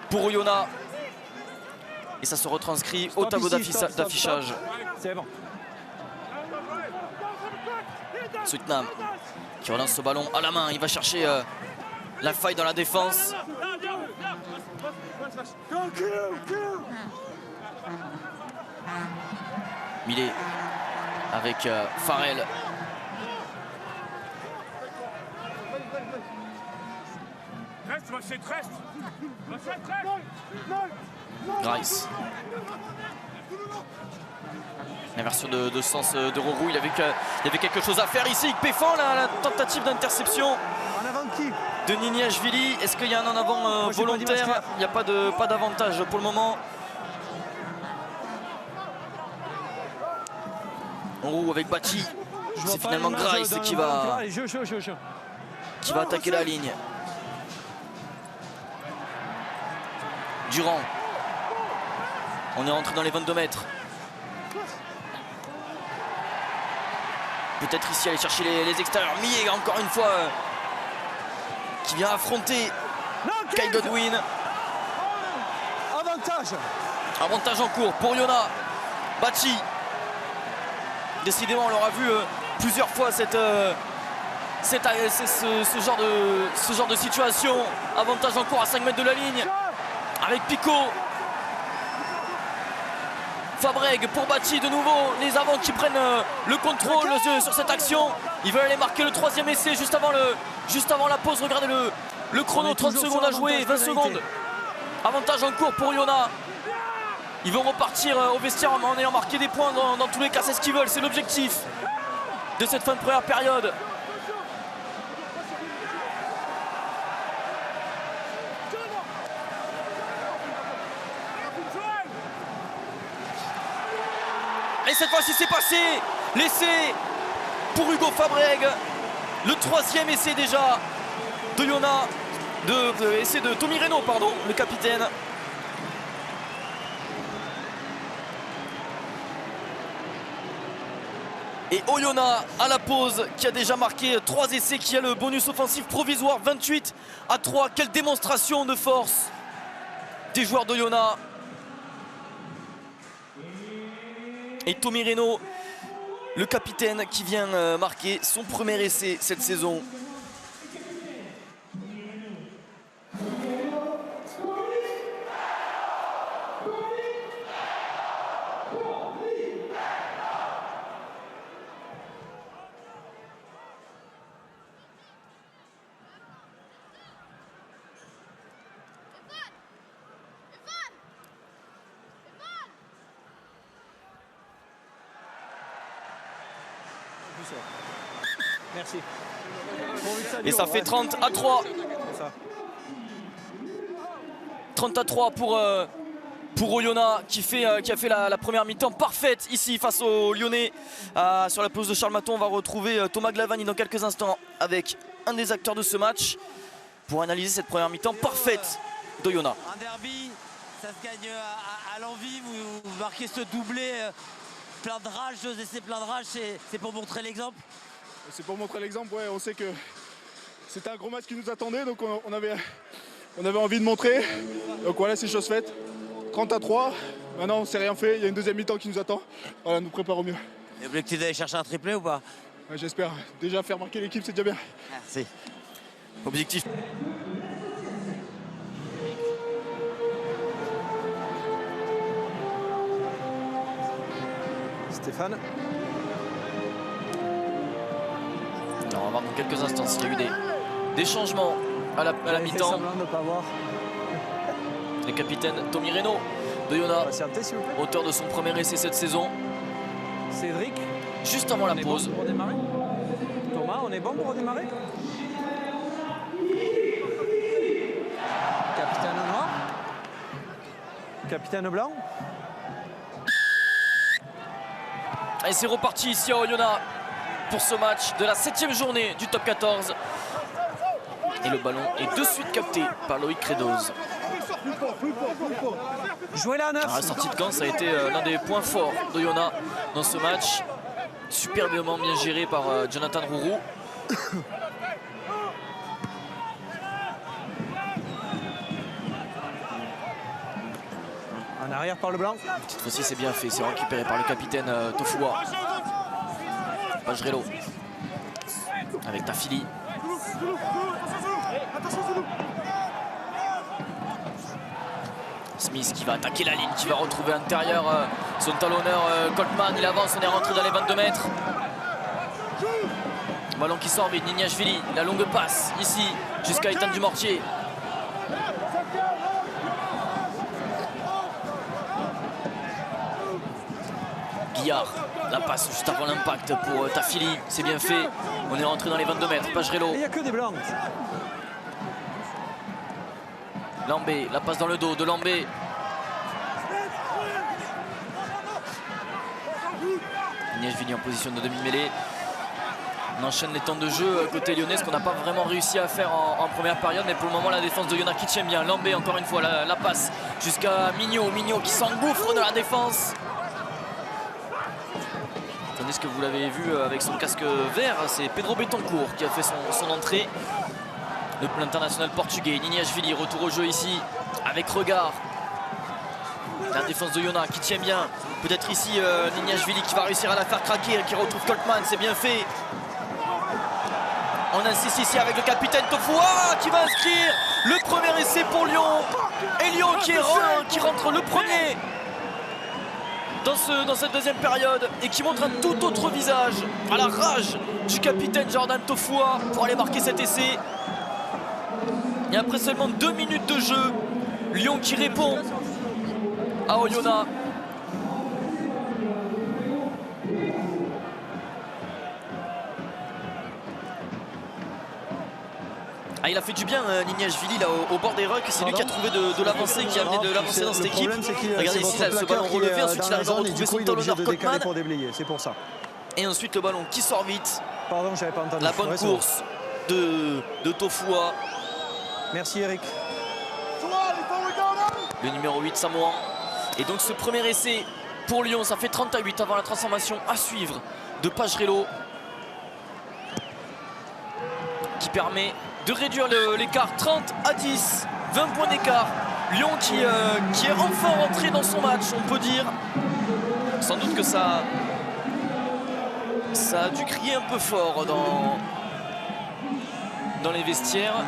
pour Oyonnax. Et ça se retranscrit au tableau d'affichage. C'est bon. Sweetnam qui relance ce ballon à la main. Il va chercher la faille dans la défense. Millet avec Farrell. Grice. L'inversion de sens de Rourou. Il y avait quelque chose à faire ici. Péfan, la tentative d'interception En avant de qui? de Niniashvili. Est-ce qu'il y a un en avant volontaire? Il n'y a pas d'avantage pour le moment. Rourou avec Bati. C'est finalement Grice qui va attaquer la ligne. Durand. On est rentré dans les 22 mètres. Peut-être ici aller chercher les extérieurs. Millet encore une fois qui vient affronter Kyle Godwin. Avantage en cours pour Oyonnax. Bati. Décidément on l'aura vu plusieurs fois ce genre de situation. Avantage en cours à 5 mètres de la ligne. Avec Picot. Fabreg pour Bati de nouveau. Les avants qui prennent le contrôle sur cette action. Ils veulent aller marquer le 3e essai juste avant la pause. Regardez le chrono, 30 secondes à jouer, 20 secondes. Avantage en cours pour Oyonnax. Ils vont repartir au vestiaire en ayant marqué des points dans tous les cas. C'est ce qu'ils veulent, c'est l'objectif de cette fin de première période. Et cette fois-ci c'est passé. L'essai pour Hugo Fabreg. Le 3e essai déjà de Oyonnax. Essai de Tommy Reynaud, pardon, le capitaine. Et Oyonnax à la pause qui a déjà marqué 3 essais, qui a le bonus offensif provisoire 28-3. Quelle démonstration de force des joueurs d'Oyonnax. Et Tommy Reynaud, le capitaine, qui vient marquer son premier essai cette saison. Merci. Et ça fait 30-3. 30-3 pour Oyonnax qui a fait la première mi-temps parfaite ici face aux Lyonnais. Sur la pelouse de Charles Maton, on va retrouver Thomas Glavani dans quelques instants avec un des acteurs de ce match pour analyser cette première mi-temps parfaite d'Oyonnax. Un derby, ça se gagne à l'envie. Vous marquez ce doublé plein de rage, 2 essais plein de rage, c'est pour montrer l'exemple. C'est pour montrer l'exemple, ouais. On sait que c'était un gros match qui nous attendait, donc on avait envie de montrer. Donc voilà, c'est chose faite. 30-3. Maintenant, on s'est rien fait. Il y a une deuxième mi-temps qui nous attend. Voilà, nous prépare au mieux. L'objectif d'aller chercher un triplé ou pas? Ouais, j'espère. Déjà, faire marquer l'équipe, c'est déjà bien. Merci. Objectif. Stéphane. Alors, on va voir dans quelques instants s'il y a eu des changements à la mi-temps. De pas voir. Le capitaine Tommy Reynaud de Yona, Patientez, s'il vous plaît. auteur de son premier essai cette saison, Cédric. juste avant la On est pause. bon pour redémarrer. Thomas, on est bon pour redémarrer. Capitaine noir. Capitaine blanc. Et c'est reparti ici à Oyonnax pour ce match de la 7e journée du top 14. Et le ballon est de suite capté par Loïc Credoz. Jouez la 9. Alors, la sortie de camp, ça a été l'un des points forts d'Oyonnax dans ce match. Superbement bien géré par Jonathan Rourou. En arrière par le blanc. Cette fois-ci, c'est bien fait. C'est récupéré par le capitaine Tofoua. Pagerello avec Tafili. Smith qui va attaquer la ligne, qui va retrouver à l'intérieur son talonneur Coltman. Il avance, on est rentré dans les 22 mètres. Ballon qui sort vite, Nignashvili, la longue passe ici jusqu'à Ethan Dumortier. Guillard, la passe juste avant l'impact pour Tafili, c'est bien fait. On est rentré dans les 22 mètres, Pagerello. Il n'y a que des blancs. Lambé, la passe dans le dos de Lambé. Nignashvili en position de demi-mêlée. On enchaîne les temps de jeu côté lyonnais, ce qu'on n'a pas vraiment réussi à faire en première période, mais pour le moment la défense de Yona qui tient bien. Lambé encore une fois, la passe jusqu'à Mignot. Mignot qui s'engouffre dans la défense. Attendez ce que vous l'avez vu avec son casque vert, c'est Pedro Betancourt qui a fait son entrée. L'international portugais, Nignashvili, retour au jeu ici avec regard. La défense de Yona qui tient bien. Peut-être ici Nignashvili qui va réussir à la faire craquer, qui retrouve Coltman, c'est bien fait. On insiste ici avec le capitaine Tofoua qui va inscrire le premier essai pour Lyon. Et Lyon qui rentre le premier dans cette deuxième période et qui montre un tout autre visage à la rage du capitaine Jordan Tofoua pour aller marquer cet essai. Et après seulement 2 minutes de jeu, Lyon qui répond à Oyonnax. Ah, il a fait du bien Nignashvili là au bord des rucks, c'est lui qui a trouvé de l'avancée, qui a amené de l'avancée dans cette équipe. Regardez ici là, ce ballon relevé, ensuite il arrive à retrouver son talonneur Coltman. Pour déblayer, c'est pour ça. Et ensuite le ballon qui sort vite. Pardon, j'avais pas entendu. La bonne course de Tofoua. Merci Eric. Le numéro 8 Samoan. Et donc ce premier essai pour Lyon, ça fait 30-8 avant la transformation à suivre de Pagerello, qui permet de réduire l'écart 30-10, 20 points d'écart. Lyon qui est enfin rentré dans son match, on peut dire. Sans doute que ça a dû crier un peu fort dans les vestiaires.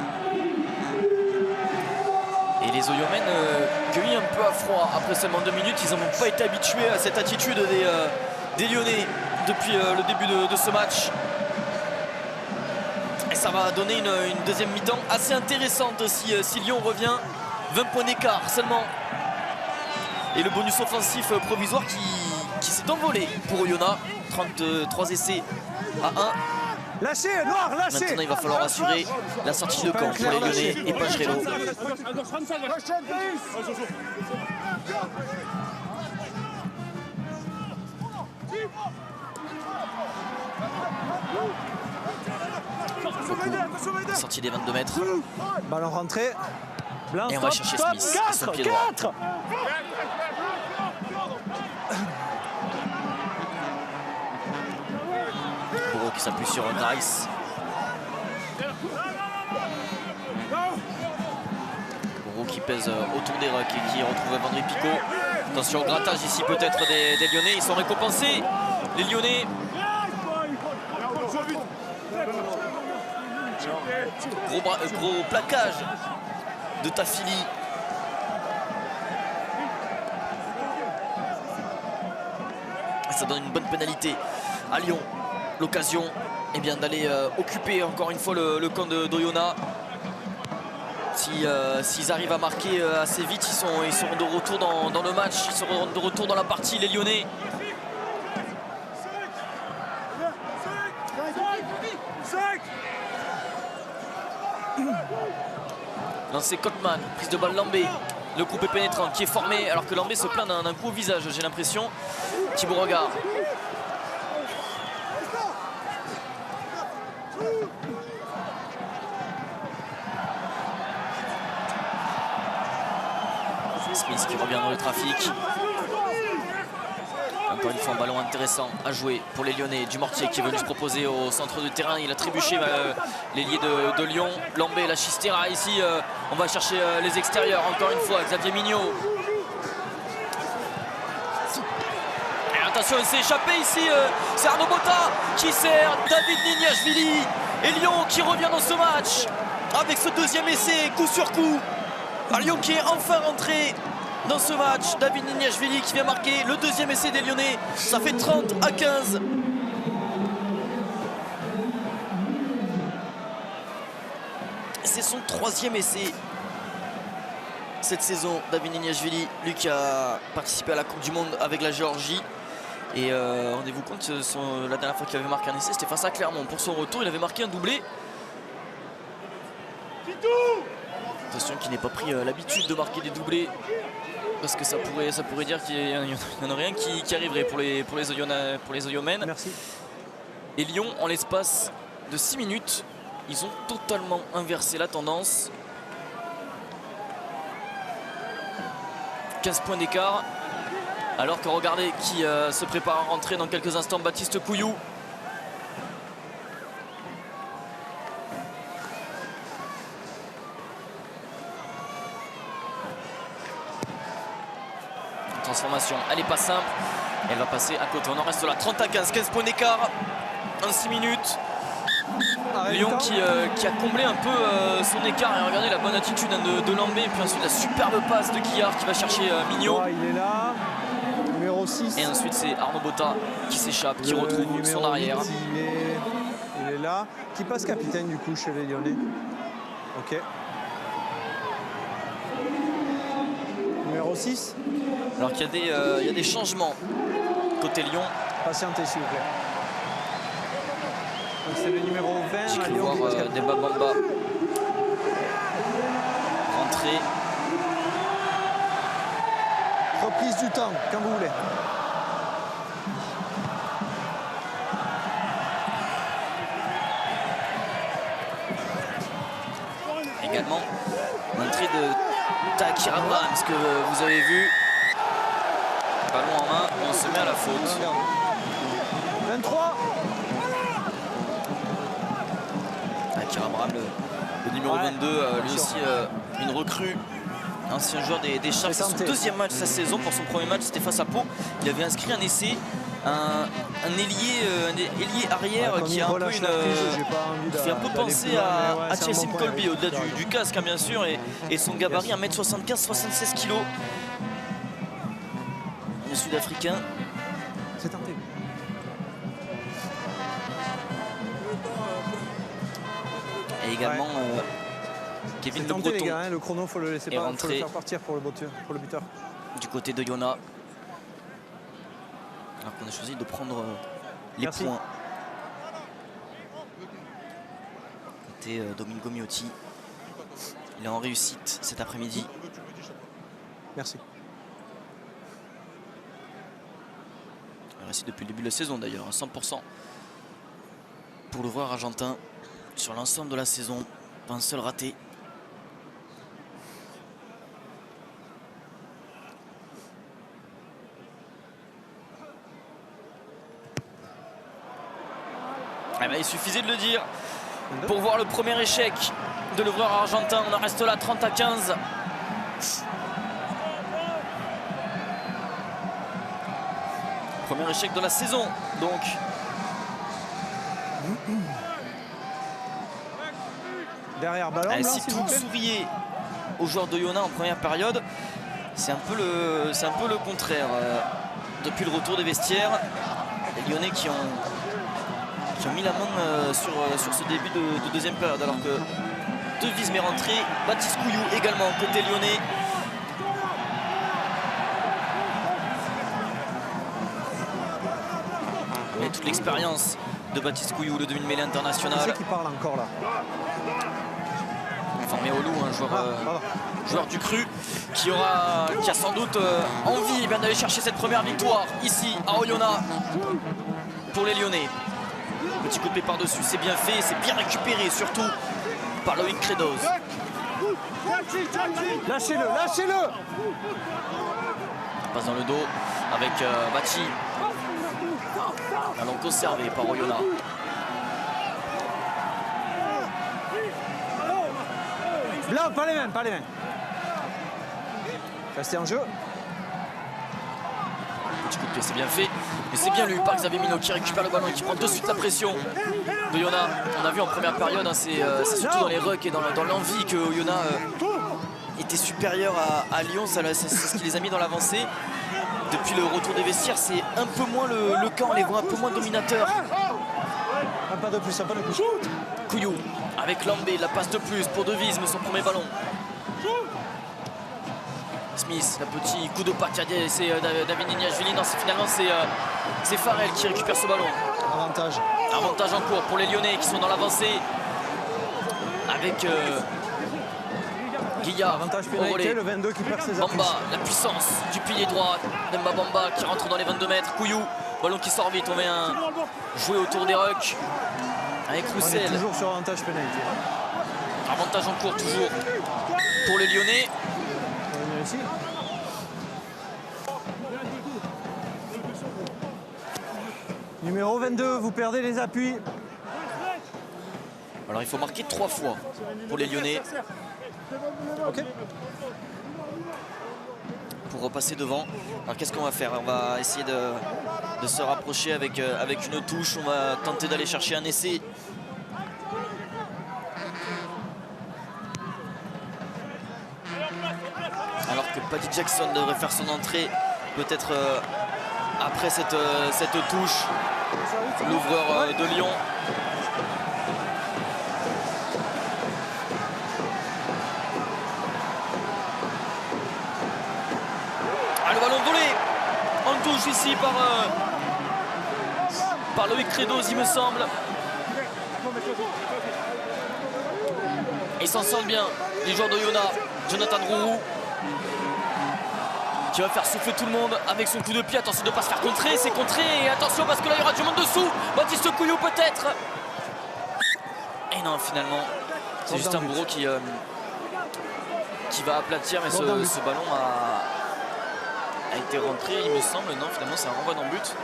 Et les Oyomènes cueillis un peu à froid après seulement 2 minutes. Ils n'ont pas été habitués à cette attitude des Lyonnais depuis le début de ce match. Et ça va donner une deuxième mi-temps assez intéressante si Lyon revient. 20 points d'écart seulement. Et le bonus offensif provisoire qui s'est envolé pour Oyonnax. 33 essais à 1. Lâchez, Noir, lâchez. Maintenant il va falloir assurer la sortie de camp pour les Lyonnais et Pagerello. Sortie des 22 mètres. Ballon rentré. Blanc, et on va chercher Smith à son pied droit. Bourreau qui s'appuie sur Grice. Bourreau qui pèse autour des rucks et qui retrouve Vendry Picot. Attention au grattage ici peut-être des Lyonnais, ils sont récompensés, les Lyonnais. Gros plaquage de Tafili. Ça donne une bonne pénalité à Lyon. L'occasion d'aller occuper encore une fois le camp d'Oyonnax. S'ils arrivent à marquer assez vite, ils seront de retour dans le match, ils seront de retour dans la partie, les Lyonnais. Lancé Cotman, prise de balle Lambé. Le coup est pénétrant qui est formé alors que Lambé se plaint d'un coup au visage, j'ai l'impression. Thibaut Regard. Smith qui revient dans le trafic. Encore une fois un ballon intéressant à jouer pour les Lyonnais. Dumortier qui est venu se proposer au centre de terrain. Il a trébuché l'ailier de Lyon. Lambé, la Chistera ici. On va chercher les extérieurs encore une fois. Xavier Mignot. Et attention, il s'est échappé ici. C'est Arnaud Botta qui sert David Nignashvili. Et Lyon qui revient dans ce match avec ce deuxième essai coup sur coup. Lyon qui est enfin rentré dans ce match. David Nignashvili qui vient marquer le deuxième essai des Lyonnais. Ça fait 30-15. C'est son troisième essai cette saison. David Nignashvili, lui qui a participé à la Coupe du Monde avec la Géorgie. Et rendez-vous compte, la dernière fois qu'il avait marqué un essai, c'était face à Clermont. Pour son retour, il avait marqué un doublé. Attention qu'il n'ait pas pris l'habitude de marquer des doublés. Parce que ça pourrait dire qu'il n'y en aurait rien qui arriverait pour les Oyomènes. Merci. Et Lyon, en l'espace de 6 minutes, ils ont totalement inversé la tendance. 15 points d'écart. Alors que regardez qui se prépare à rentrer dans quelques instants, Baptiste Pouillou. Transformation, elle n'est pas simple, elle va passer à côté. On en reste là, 30-15, 15 points d'écart en 6 minutes. Lyon qui a comblé un peu son écart. Et regardez la bonne attitude de Lambé. Et puis ensuite la superbe passe de Guillard qui va chercher Mignot. Il est là, numéro 6. Et ensuite c'est Arnaud Botta qui s'échappe, qui retrouve son arrière. 8, il est là. Qui passe capitaine du coup chez les Lyonnais. Ok. Numéro 6. Alors qu'il y a des changements côté Lyon. Patientez s'il vous plaît. C'est le numéro 20. J'ai cru voir Demba Bamba rentrer. Reprise du temps, quand vous voulez. Également, l'entrée de Takir Abraham, ce que vous avez vu. Ballon en main, on se met à la faute. 23. Takir Abraham, le numéro 22, lui aussi une recrue. Ancien joueur des Sharks, c'est son deuxième match de sa saison. Pour son premier match, c'était face à Pau. Il avait inscrit un essai, un ailier arrière qui a un peu fait un peu penser à Chelsea Colby au-delà du casque, hein, bien sûr, et son gabarit 1m75, 76 kg. Le Sud-Africain. C'est tenté. Et également Kevin Le Breton. Les gars, hein, le chrono, faut le laisser pas, faut le faire partir pour le buteur. Du côté de Yona. Alors qu'on a choisi de prendre les points. Côté Domingo Miotti. Il est en réussite cet après-midi. Merci. Il réussit depuis le début de la saison d'ailleurs, à 100% pour l'ouvreur argentin sur l'ensemble de la saison. Pas un seul raté. Eh ben, il suffisait de le dire pour voir le premier échec de l'ouvreur argentin. On en reste là 30-15. Premier échec de la saison, donc. Derrière ballon, Allez, blanc, si s'il tout vous plaît. souriait aux joueurs d'Oyonnax en première période, c'est un peu le contraire. Depuis le retour des vestiaires, les Lyonnais qui ont mis la main sur ce début de deuxième période, alors que Devise m'est rentré, Baptiste Couillou également côté lyonnais. Et toute l'expérience de Baptiste Couillou, le demi-mêlée Qui international. c'est qui parle encore là? Formé au loup, un joueur du cru qui a sans doute envie d'aller chercher cette première victoire ici à Oyonnax pour les Lyonnais. Petit coup de pied par-dessus, c'est bien fait, c'est bien récupéré surtout par Loïc Credos. Lâchez-le, lâchez-le! Passe dans le dos avec Bachi. Ballon conservé par Oyonnax. Blanc, pas les mêmes, pas les mêmes. Restez en jeu. Petit coup de pied, c'est bien fait. Mais c'est bien lui par Xavier Minot qui récupère le ballon et qui prend de suite la pression de Oyonnax. On a vu en première période, hein, c'est surtout dans les rucks et dans l'envie que Oyonnax était supérieur à Lyon. C'est ce qui les a mis dans l'avancée. Depuis le retour des vestiaires, c'est un peu moins le camp, on les voit un peu moins dominateurs. Un pas de plus, un pas de plus. Couillou avec Lambé, la passe de plus pour Devise, mais son premier ballon. Smith, le petit coup de pas qui a dit, c'est David Nignashvili. Non, finalement c'est Farrell qui récupère ce ballon. Avantage. Avantage en cours pour les Lyonnais qui sont dans l'avancée. Avec Guillard Avantage au relais. pénalité, le 22 qui perd ses appuis. Bamba, la puissance du pilier droit. Demba Bamba qui rentre dans les 22 mètres. Couillou, ballon qui sort vite. On vient jouer autour des rucks. Avec On est Roussel. toujours sur avantage pénalité. Avantage en cours toujours pour les Lyonnais. On va venir ici. Numéro 22, vous perdez les appuis. Alors il faut marquer 3 fois pour les Lyonnais. Ok. Pour repasser devant. Alors qu'est-ce qu'on va faire? On va essayer de se rapprocher avec une touche. On va tenter d'aller chercher un essai. Alors que Paddy Jackson devrait faire son entrée peut-être après cette touche. L'ouvreur de Lyon. Ah, le ballon volé en touche ici par Loïc Credos, il me semble. Ils s'en sortent bien, les joueurs d'Oyonnax. Jonathan Rourou qui va faire souffler tout le monde avec son coup de pied. Attention de ne pas se faire contrer, c'est contré. Et attention parce que là il y aura du monde dessous. Baptiste Couillou peut-être. Et non, finalement, c'est Justin Bourreau qui va aplatir. Mais ce ballon a été rentré, il me semble. Non, finalement c'est un renvoi dans le but.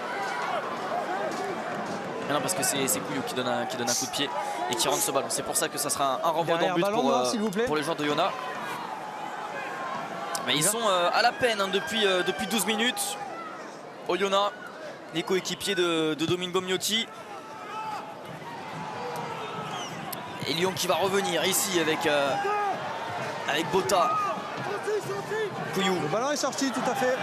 Mais non, parce que c'est Couillou qui donne un coup de pied et qui rentre ce ballon. C'est pour ça que ça sera un renvoi dans le but pour les joueurs d'Oyonnax. Mais ils sont à la peine hein, depuis 12 minutes. Oyonnax, les coéquipiers de Domingo Miotti. Et Lyon qui va revenir ici avec Botta. Couillou. Le ballon est sorti, tout à fait.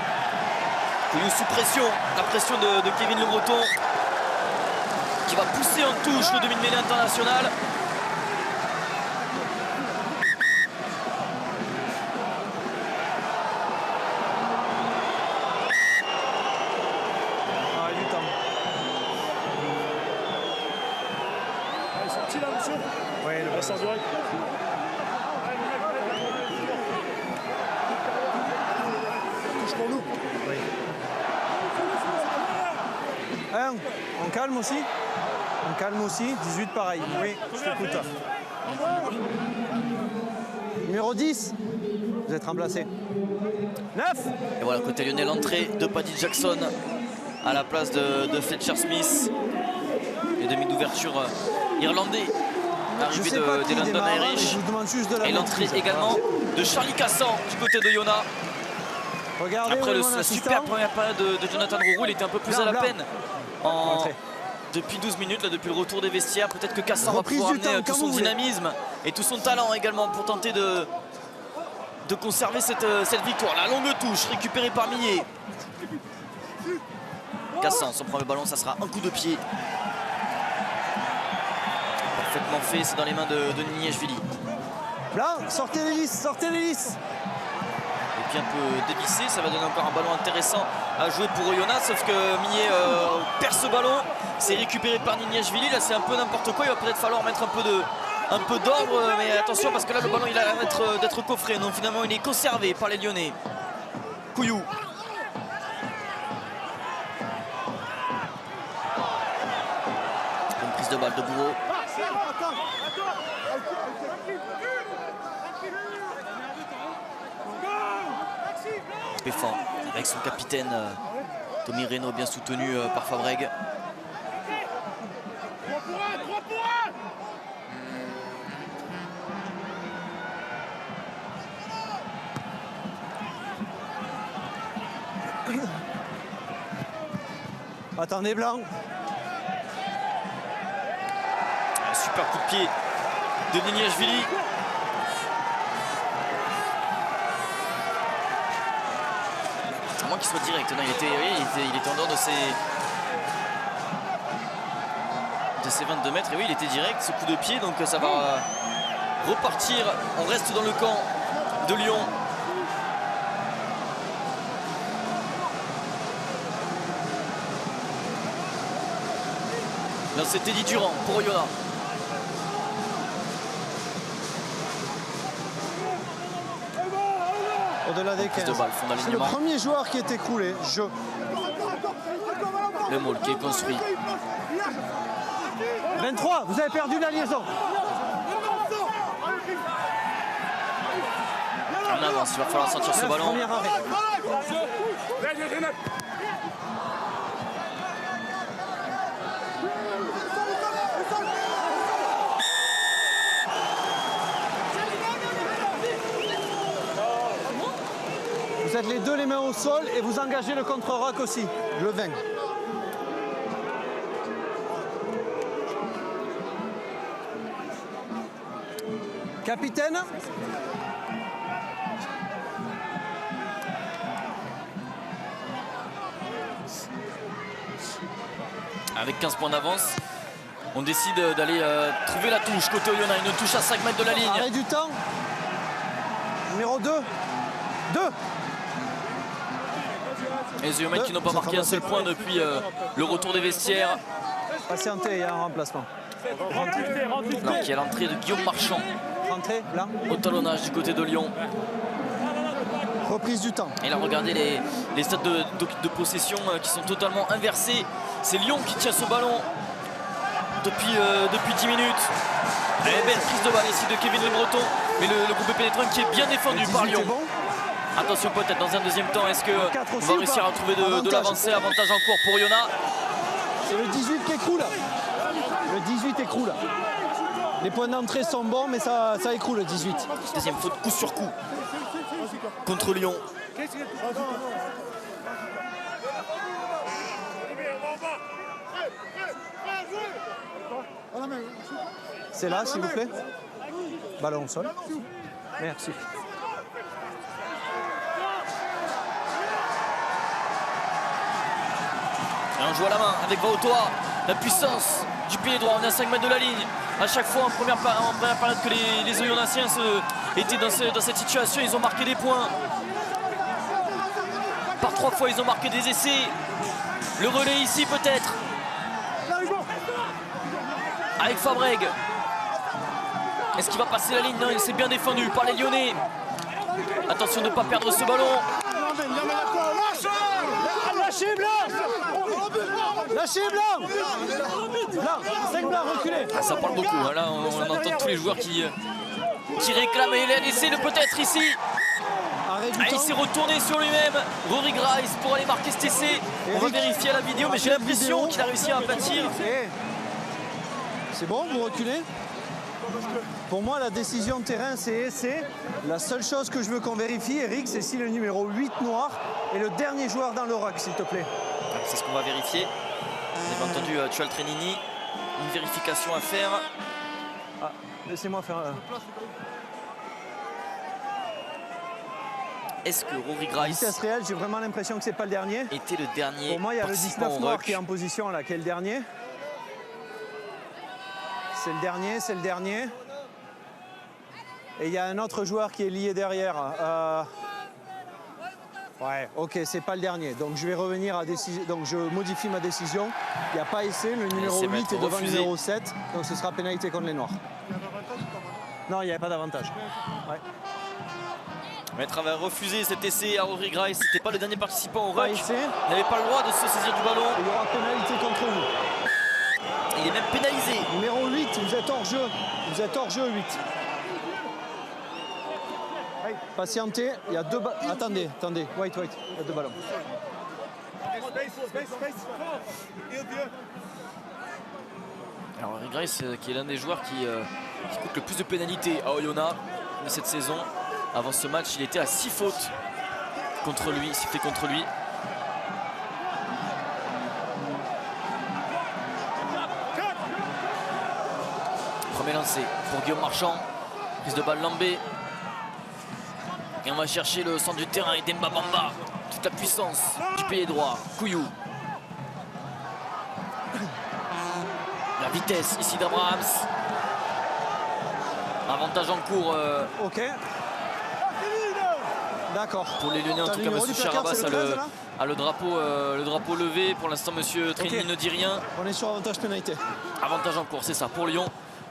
Couillou sous pression. La pression de Kevin Le Breton. Qui va pousser en touche le demi-mêlée international. Ah, il y a du temps. Allez, sorti là, monsieur. Oui, le Reste en direct. Touche pour nous. Oui. On calme aussi. On calme aussi. 18 pareil. Oui, je t'écoute. Numéro 10. Vous êtes remplacé. 9. Et voilà, côté lyonnais, l'entrée de Paddy Jackson à la place de Fletcher Smith. Les demi d'ouverture irlandais l'arrivée sais pas des qui London démarre, mais Irish. je vous demande juste de la Et l'entrée maîtrise. également de Charlie Cassan du côté de Iona. Regardez Après où est mon la assistant. super première période de Jonathan Rourou, il était un peu plus Blanc, à la blanc. peine depuis 12 minutes, là, depuis le retour des vestiaires. Peut-être que Cassan va Reprise pouvoir du amener temps, tout comme son vous voulez. dynamisme et tout son talent également pour tenter de conserver cette victoire. La longue touche récupérée par Millet. Cassan, son premier ballon, ça sera un coup de pied. Parfaitement fait, c'est dans les mains de Niniashvili. Blanc, sortez l'hélice, sortez l'hélice. Et puis un peu dévissé, ça va donner encore un ballon intéressant à jouer pour Oyonnax, sauf que Millet perd ce ballon, c'est récupéré par Niniashvili. Là c'est un peu n'importe quoi, il va peut-être falloir mettre un peu d'ordre, mais attention parce que là le ballon il a l'air d'être coffré, donc finalement il est conservé par les Lyonnais. Couillou. Une prise de balle de Bourreau. Péfan avec son capitaine Tommy Reynaud, bien soutenu par Fabreg. Attendez, Blanc. Un super coup de pied de Niniashvili. À moins qu'il soit direct. Non, il était en dehors de ses 22 mètres. Et oui, il était direct, ce coup de pied. Donc ça va repartir. On reste dans le camp de Lyon. Là, c'est Teddy Durand pour Oyonnax. Au-delà des 15. De balle, fond C'est le d'alignement. premier joueur qui est écroulé. Le maul qui est construit. 23, vous avez perdu la liaison. En avance, il va falloir sortir ce 9, ballon. premier arrêt. Vous êtes les deux les mains au sol et vous engagez le contre-rock aussi, le 20. Capitaine. Avec 15 points d'avance, on décide d'aller trouver la touche côté Oyonnax. Une touche à 5 mètres de la ligne. Arrêt du temps. Numéro 2. 2. Et les Oyonnax qui n'ont pas marqué un seul point depuis le retour des vestiaires. Patientez, il y a un remplacement. Non, qui est à l'entrée de Guillaume Marchand. Rentrez, là. Au talonnage du côté de Lyon. Reprise du temps. Et là, regardez les stats de possession qui sont totalement inversés. C'est Lyon qui tient ce ballon depuis 10 minutes. Et belle prise de balle ici de Kevin Le Breton. Mais le groupe pénétrant qui est bien défendu par Lyon. Bon. Attention peut-être dans un deuxième temps, est-ce qu'on aussi va ou réussir pas? à trouver de Avantage. l'avancée, avantage en cours pour Oyonnax. C'est le 18 qui écroule. Le 18 écroule. Les points d'entrée sont bons, mais ça écroule le 18. Deuxième faute coup sur coup contre Lyon. C'est là, s'il vous plaît. Ballon au sol. Merci. Et on joue à la main avec Vaotoa. La puissance du pied droit, on est à 5 mètres de la ligne. À chaque fois en première période que les Oyonnaxiens étaient dans cette situation, ils ont marqué des points. Par 3 fois, ils ont marqué des essais. Le relais ici peut-être. Avec Fabreg. Est-ce qu'il va passer la ligne? Non, il s'est bien défendu par les Lyonnais. Attention de ne pas perdre ce ballon. Lâchez Blanc. Lâchez Blanc. Blanc, 5 Blancs, reculez. Ah, ça parle beaucoup. Hein. Là, on entend tous les joueurs qui réclament. Et il a laissé le peut-être ici. Arrêt du Ah, il temps. s'est retourné sur lui-même. Rory Grice pour aller marquer cet essai. On va vérifier à la vidéo, mais j'ai l'impression qu'il a réussi à aplatir. C'est bon, vous reculez. Pour moi, la décision de terrain, c'est essai. La seule chose que je veux qu'on vérifie, Eric, c'est si le numéro 8 noir est le dernier joueur dans le ruck, s'il te plaît. C'est ce qu'on va vérifier. Vous avez entendu Tual Trenini. Une vérification à faire. Ah, laissez-moi faire... Est-ce que Rory Grice vitesse réelle, j'ai vraiment l'impression que c'est pas le dernier. était le dernier? Pour moi, il y a le participant 19 au noir ruck. qui est en position là, qui est le dernier. C'est le dernier, c'est le dernier. Et il y a un autre joueur qui est lié derrière. Ouais, ok, c'est pas le dernier. Donc je vais revenir à décision. Donc je modifie ma décision. Il n'y a pas essai. Le numéro Essai va 8 être est devant le refusé. numéro 7. Donc ce sera pénalité contre les noirs. Non, il n'y avait pas d'avantage. Ouais. Maître avait refusé cet essai à Rory Grice. C'était pas le dernier participant au Pas ruck. essai. Il n'avait pas le droit de se saisir du ballon. Il y aura pénalité contre vous. Il est même pénalisé. Numéro 8, vous êtes hors jeu. Vous êtes hors jeu 8. Patientez, il y a deux ballons. Attendez. Wait. Il y a deux ballons. Alors Rory Grice qui est l'un des joueurs qui coûte le plus de pénalités à Oyonnax de cette saison. Avant ce match, il était à 6 fautes contre lui, sifflé contre lui. Premier lancé pour Guillaume Marchand. Prise de balle Lambé. Et on va chercher le centre du terrain et Demba Bamba. Toute la puissance du pied droit. Couillou. La vitesse ici d'Abrahams. Avantage en cours Ok. D'accord. pour les Lyonnais. En T'as tout le cas, numéro M. du placard, Charabas c'est a le 13, le, là a le drapeau levé. Pour l'instant, M. Trini Ok. ne dit rien. On est sur avantage pénalité. Avantage en cours, c'est ça pour Lyon.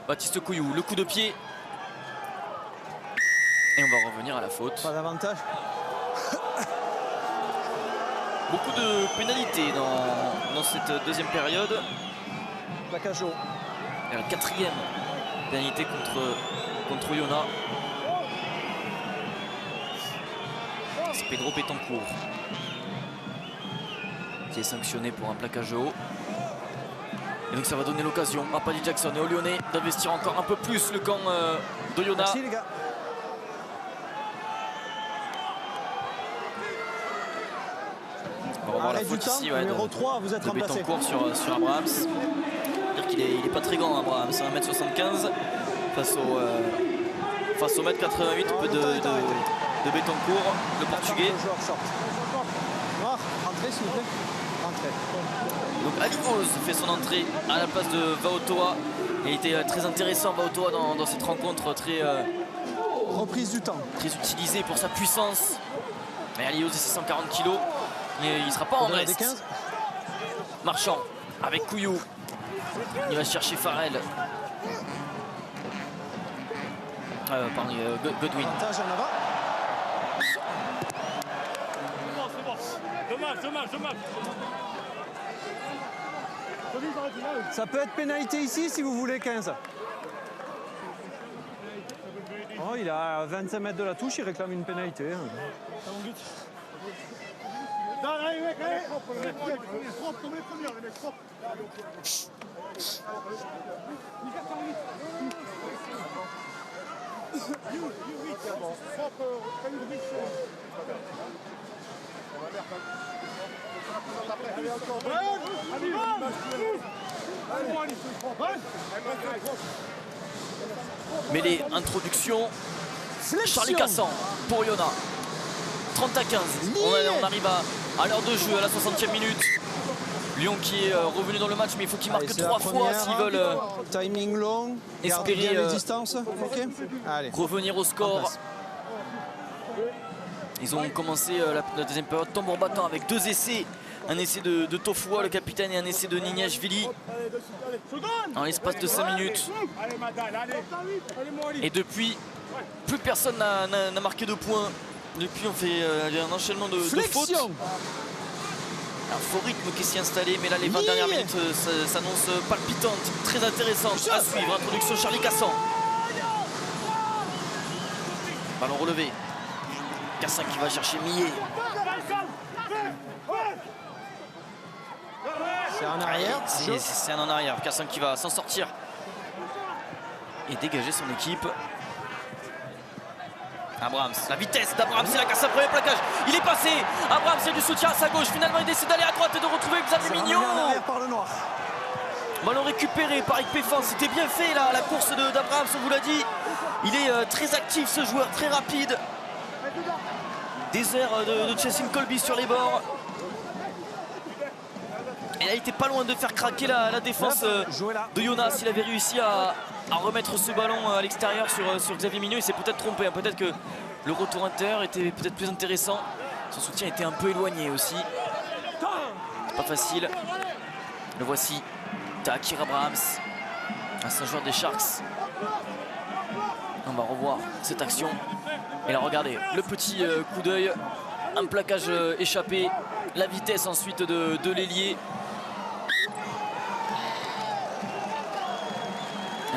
Baptiste Couillou, le coup de pied. Et on va revenir à la faute. Pas d'avantage. Beaucoup de pénalités dans cette deuxième période. Plaquage haut. Et la quatrième pénalité contre Oyonnax. C'est Pedro Pétancourt qui est sanctionné pour un plaquage haut. Et donc ça va donner l'occasion à Paddy Jackson et aux Lyonnais d'investir encore un peu plus le camp d'Oyonnax. Merci les gars. On va revoir la Arrêt du faute temps, ici ouais, numéro 3, vous êtes de remplacé. Pétancourt sur Abrahams. C'est-à-dire qu'il est pas très grand Abrahams, c'est 1m75 face au 1m88 de Pétancourt, le portugais. Le joueur short. Noir, rentrez s'il vous plaît. Rentrez. Donc Ali Oz fait son entrée à la place de Vaotoa. Il a été très intéressant Vaotoa dans cette rencontre, très Reprise du temps. utilisé pour sa puissance. Mais Ali Oz est 140 kg. Il ne sera pas en Au-delà des reste. 15. Marchand avec Couillou. Il va chercher Farrell. Pardon, Godwin. Avantage en avant. Dommage. Ça peut être pénalité ici si vous voulez 15. Oh, il est à 25 mètres de la touche, il réclame une pénalité. Allez, mec, allez. Propre, comme les premières, les mecs, propre. Mêlée, introduction. Charlie Cassan pour Oyonnax. 30 à 15. On arrive à l'heure de jeu à la 60e minute. Lyon qui est revenu dans le match, mais il faut qu'il marque 3 fois s'ils veulent Timing long. espérer, Gardez bien les distances. Ok. Allez. revenir au score. Ils ont commencé la deuxième période tambour battant avec 2 essais. Un essai de Tofua, le capitaine, et un essai de Nignashvili en l'espace de 5 minutes. Et depuis, plus personne n'a marqué de points. Depuis, on fait un enchaînement de fautes. Flexion. Un faux rythme qui s'y est installé, mais là, les 20 dernières minutes s'annoncent palpitantes, très intéressantes à suivre. Introduction Charlie Cassan. Ballon relevé. Cassan qui va chercher Millet. C'est en arrière. C'est un en arrière. Cassan qui va s'en sortir. et dégager son équipe. Abrams, la vitesse d'Abrams, c'est la casse à premier plaquage. Il est passé. Abrams a du soutien à sa gauche. Finalement, il décide d'aller à droite et de retrouver Xavier Mignot. Par le noir. Ballon récupéré par Ike Péfan. C'était bien fait là, la course d'Abrams, on vous l'a dit. Il est très actif ce joueur, très rapide. Des airs de Chassin Colby sur les bords. Et là, il était pas loin de faire craquer la défense de Jonas. Il avait réussi à remettre ce ballon à l'extérieur sur Xavier Mignot. Il s'est peut-être trompé, hein. Peut-être que le retour intérieur était peut-être plus intéressant. Son soutien était un peu éloigné aussi. Pas facile. Le voici, Takir Abrams, un joueur des Sharks. On va revoir cette action. Et là, regardez, le petit coup d'œil, un plaquage échappé, la vitesse ensuite de l'ailier.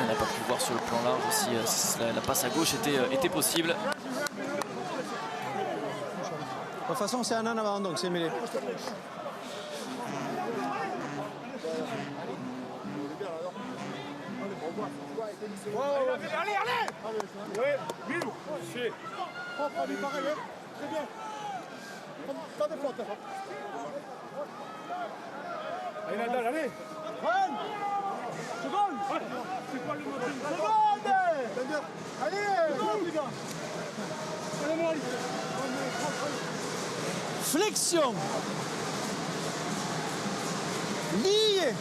On n'a pas pu voir sur le plan large si la passe à gauche était possible. De toute façon, c'est un en avant, donc c'est mêlé. Allez, allez! Ouais, Bilou! Propre, lui, pareil, hein? Très bien. Pas de faute. Allez, Nadal, allez! Seconde! C'est quoi le mot? Seconde! Allez! Seconde, les gars! Allez, mon Ali! Flexion. Lié.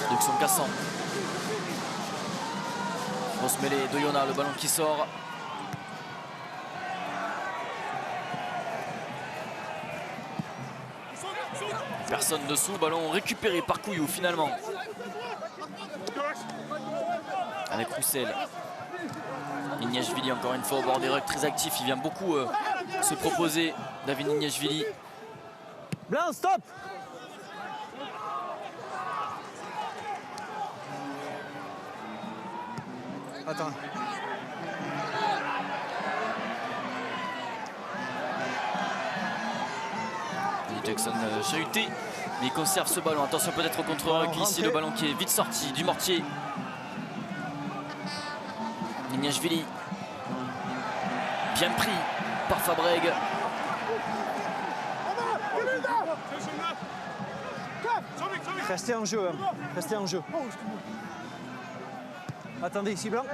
Réduction cassant. Grosse mêlée de Yona, le ballon qui sort. Personne dessous, ballon récupéré par Couillou finalement. Avec Roussel. Nignashvili encore une fois au bord des rucks, très actif. Il vient beaucoup se proposer, David Nignashvili. Blanc, stop. Attends. Jackson chahuté, mais il conserve ce ballon. Attention peut-être au contre-ruck ici, le ballon qui est vite sorti du mortier. Nignashvili, bien pris par Fabreg. Restez en jeu, hein. Restez en jeu. Attendez ici, Blanc.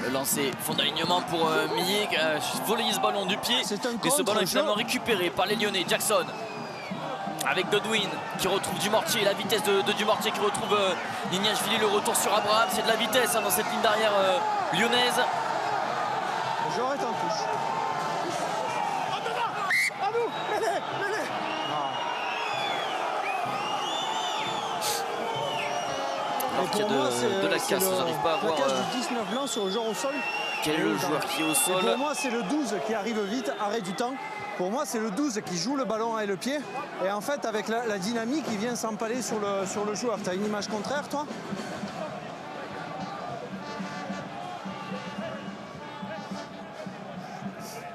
Le lancer, fond d'alignement pour Millet, voler ce ballon du pied. Et ce ballon est finalement récupéré par les Lyonnais. Jackson avec Godwin qui retrouve Dumortier, la vitesse de Dumortier qui retrouve Nignashvili, le retour sur Abraham. C'est de la vitesse hein, dans cette ligne d'arrière lyonnaise. Le joueur est en touche. À nous! Mêlée! Alors qu'il y a de la casse, j'arrive pas à voir. La casse du 19 blanc sur le joueur au sol. Quel est le joueur qui est au sol? Pour moi, c'est le 12 qui arrive vite, arrêt du temps. Pour moi, c'est le 12 qui joue le ballon et le pied. Et en fait, avec la dynamique, il vient s'empaler sur le joueur. Tu as une image contraire, toi?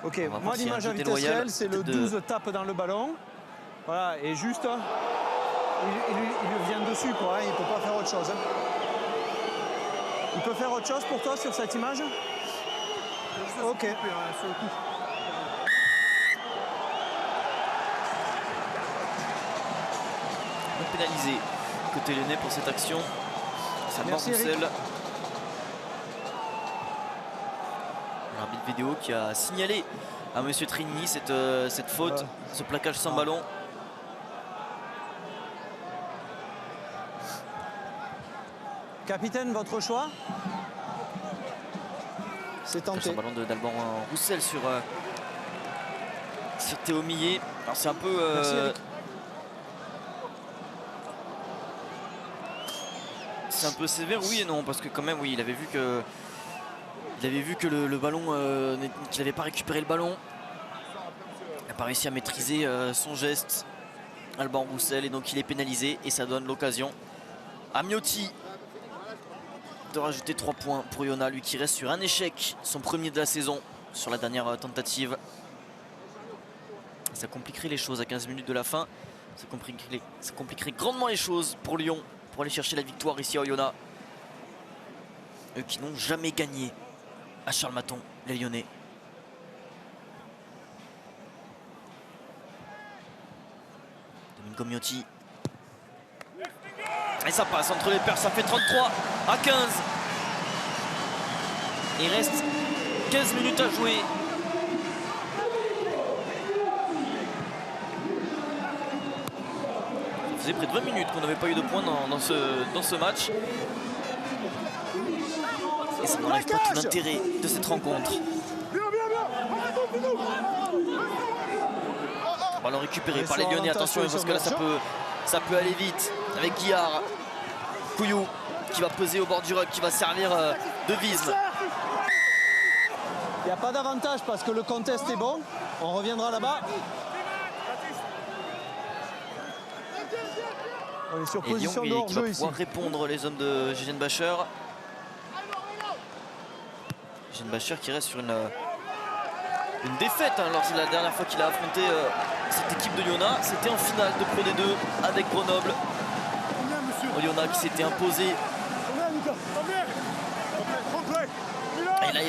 Ok, moi, l'image à vitesse réelle, c'est le 12 tape dans le ballon. Voilà, et juste, il lui vient dessus, quoi. Hein, il ne peut pas faire autre chose. Hein. Il peut faire autre chose pour toi sur cette image? Ok. Pénalisé côté lyonnais pour cette action. Ça part Roussel. L'arbitre vidéo qui a signalé à monsieur Trigny cette faute, ce plaquage sans ballon. Capitaine, votre choix? C'est tenté. Un ballon d'Alban Roussel sur Théo Millet. Alors c'est un peu C'est un peu sévère, oui et non, parce que quand même, oui, il avait vu que le ballon, qu'il n'avait pas récupéré le ballon. Il n'a pas réussi à maîtriser son geste, Alban Roussel, et donc il est pénalisé et ça donne l'occasion à Miotti de rajouter 3 points pour Oyonnax, lui qui reste sur un échec, son premier de la saison sur la dernière tentative. Ça compliquerait les choses à 15 minutes de la fin. Ça compliquerait grandement les choses pour Lyon pour aller chercher la victoire ici à Oyonnax. Eux qui n'ont jamais gagné à Charles-Maton, les Lyonnais. Domingo Miotti. Et ça passe entre les paires, ça fait 33 à 15. Il reste 15 minutes à jouer. Ça faisait près de 20 minutes qu'on n'avait pas eu de points dans ce match. Et ça n'enlève pas tout l'intérêt de cette rencontre. Ballon récupéré par les Lyonnais, attention parce que là ça peut aller vite avec Guillard. Couillou qui va peser au bord du ruck, qui va servir de Visme. Il n'y a pas d'avantage parce que le contest est bon. On reviendra là-bas. On est sur position de hors-jeu ici. Qui va pouvoir répondre les hommes de Gégène Bacher. Gégène Bacher qui reste sur une défaite lors de la dernière fois qu'il a affronté cette équipe de Oyonnax. C'était en finale de Pro D2 avec Grenoble. Oyonnax qui s'était imposé. Et là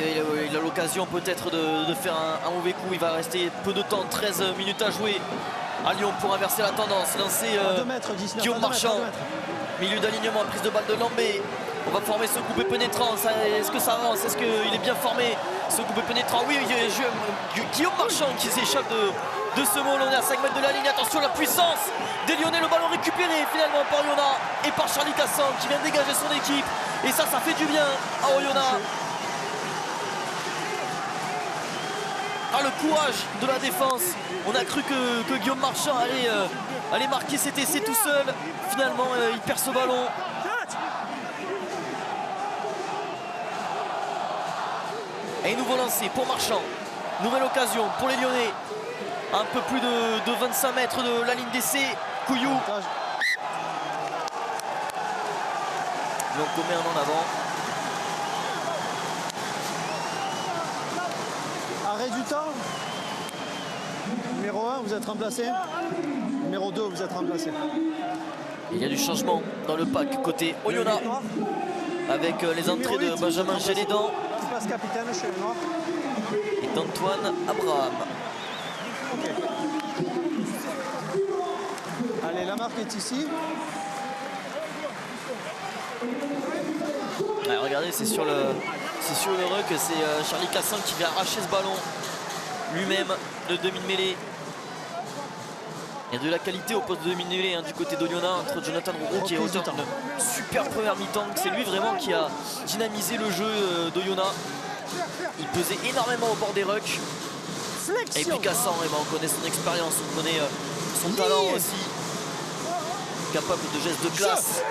il a l'occasion peut-être de faire un mauvais coup. Il va rester peu de temps, 13 minutes à jouer à Lyon pour inverser la tendance. Lancer Guillaume Marchand. Milieu d'alignement, prise de balle de Lambé. On va former ce coupé pénétrant. Est-ce que ça avance? Est-ce qu'il est bien formé ce coupé pénétrant? Oui, Guillaume Marchand qui s'échappe de ce môle. On est à 5 mètres de la ligne. Attention, la puissance des Lyonnais. Le ballon récupéré finalement par Oyonnax et par Charlie Cassan qui vient de dégager son équipe. Et ça fait du bien à Oyonnax. Le courage de la défense. On a cru que Guillaume Marchand allait marquer cet essai tout seul. Finalement, il perd ce ballon. Et nouveau lancé pour Marchand. Nouvelle occasion pour les Lyonnais. Un peu plus de 25 mètres de la ligne d'essai. Couillou. Donc on met un en avant. Arrêt du temps. Numéro 1, vous êtes remplacé. Numéro 2, vous êtes remplacé. Il y a du changement dans le pack côté Oyonnax. Avec les entrées de Benjamin Gélédan. Qui passe capitaine chez les Noirs. Et d'Antoine Abraham. Okay. Allez, la marque est ici. Ouais, regardez, c'est sur le ruck, c'est Charlie Cassan qui vient arracher ce ballon lui-même de demi-mêlée. Il y a de la qualité au poste de demi-mêlée du côté d'Oyonnax entre Jonathan Rouault qui est auteur d'une super première mi-temps. C'est lui vraiment qui a dynamisé le jeu d'Oyonnax. Il pesait énormément au bord des rucks. Et puis Cassan, on connaît son expérience, on connaît son talent aussi. Capable de gestes de classe.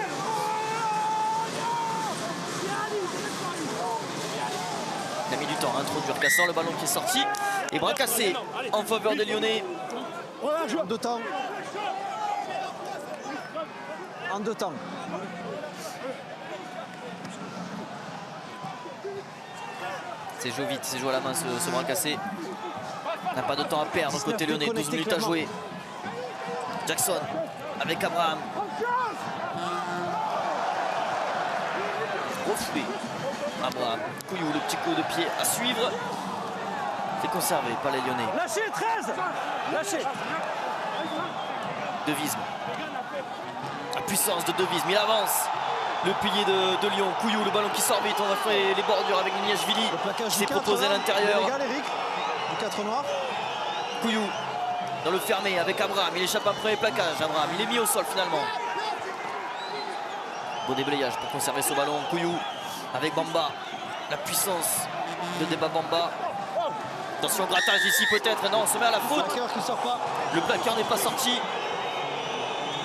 Il a mis du temps à introduire Cassan, le ballon qui est sorti. Et bras cassé en faveur des Lyonnais. En deux temps. En deux temps. C'est joué vite, c'est joué à la main ce bras cassé. On n'a pas de temps à perdre côté lyonnais, 12 minutes à jouer. Jackson avec Abraham. Refoué. Abraham. Couillou, le petit coup de pied à suivre. C'est conservé par les Lyonnais. Lâchez 13. Lâchez. De Visme. La puissance de Visme, il avance. Le pilier de Lyon, Couillou, le ballon qui sort vite, on a fait les bordures avec Niniashvili qui s'est proposé à l'intérieur. Le 4 noir. Couillou dans le fermé avec Abraham, il échappe après les plaquages. Abraham, il est mis au sol finalement. Beau déblayage pour conserver ce ballon. Couillou avec Bamba, la puissance de Débat Bamba. Attention, grattage ici peut-être. Non, on se met à la faute. Le plaqueur qui sort pas. Le plaqueur n'est pas sorti.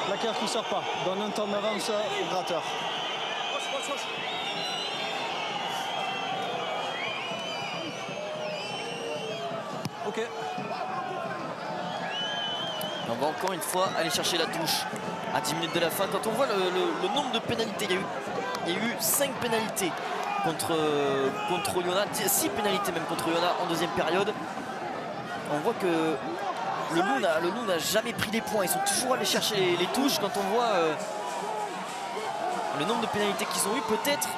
Plaqueur qui sort pas. Donne un temps d'avance au gratteur. Ok. On va encore une fois aller chercher la touche à 10 minutes de la fin. Quand on voit le nombre de pénalités, il y a eu 5 pénalités contre Oyonnax, 6 pénalités même contre Oyonnax en deuxième période. On voit que le Loup n'a jamais pris les points. Ils sont toujours allés chercher les touches. Quand on voit le nombre de pénalités qu'ils ont eu, peut-être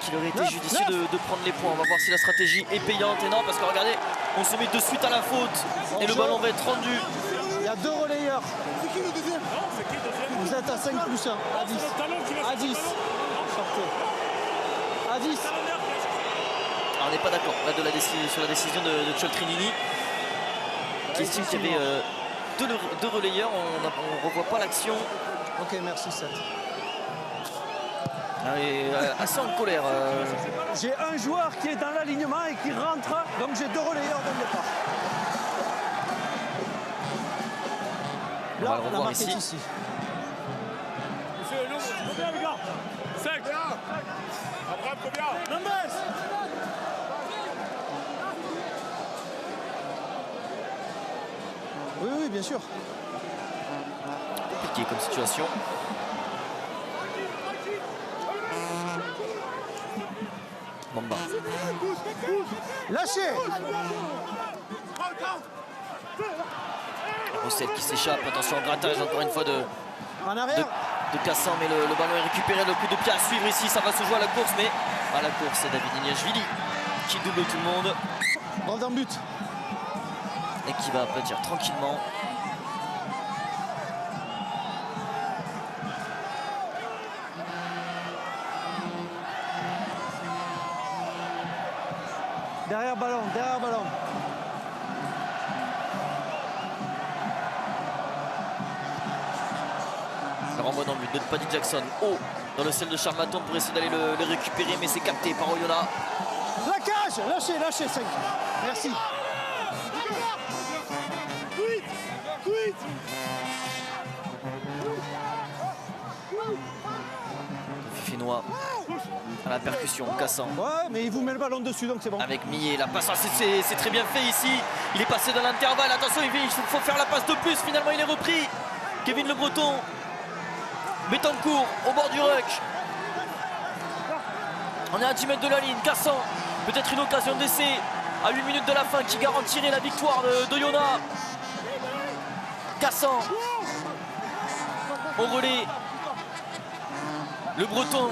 qu'il aurait été judicieux de prendre les points. On va voir si la stratégie est payante. Et non, parce que regardez, on se met de suite à la faute et le ballon va être rendu. Il y a 2 relayeurs. Vous êtes à 5 plus 1, à 10. À 10. Sortez. À 10. Alors, on n'est pas d'accord là sur la décision de Cioltrinini qui estime qu'il y avait deux relayeurs. On ne revoit pas l'action. Ok, merci 7. Assez en colère. J'ai un joueur qui est dans l'alignement et qui rentre, donc j'ai 2 relayeurs dès le départ. On va Là, le la revoir marque est ici. ici. Combien les gars 5. Après combien Numbers. Oui, oui, bien sûr. Compliqué comme situation. Bamba. Lâchez. Roussel qui s'échappe. Attention, grattage encore une fois de En arrière. Cassan, mais le ballon est récupéré. Le coup de pied à suivre ici. Ça va se jouer à la course, mais à la course, c'est David Iniashvili qui double tout le monde Balle d'un but. et qui va applaudir tranquillement. Derrière ballon, derrière ballon. Le renvoi dans le but de Paddy Jackson. Haut dans le ciel de Charmaton pour essayer d'aller le récupérer, mais c'est capté par Oyonnax. La cage. Lâchez, lâchez 5. Merci. Fifinois à la percussion. Cassan. Ouais, mais il vous met le ballon dessus, donc c'est bon. Avec Millet, la passe, c'est très bien fait ici. Il est passé dans l'intervalle, attention, il faut faire la passe de plus, finalement il est repris. Kevin Le Breton, Betancourt au bord du ruck. On est à 10 mètres de la ligne, Cassan, peut-être une occasion d'essai à 8 minutes de la fin qui garantirait la victoire d'Oyonnax. Cassan, au relais, Le Breton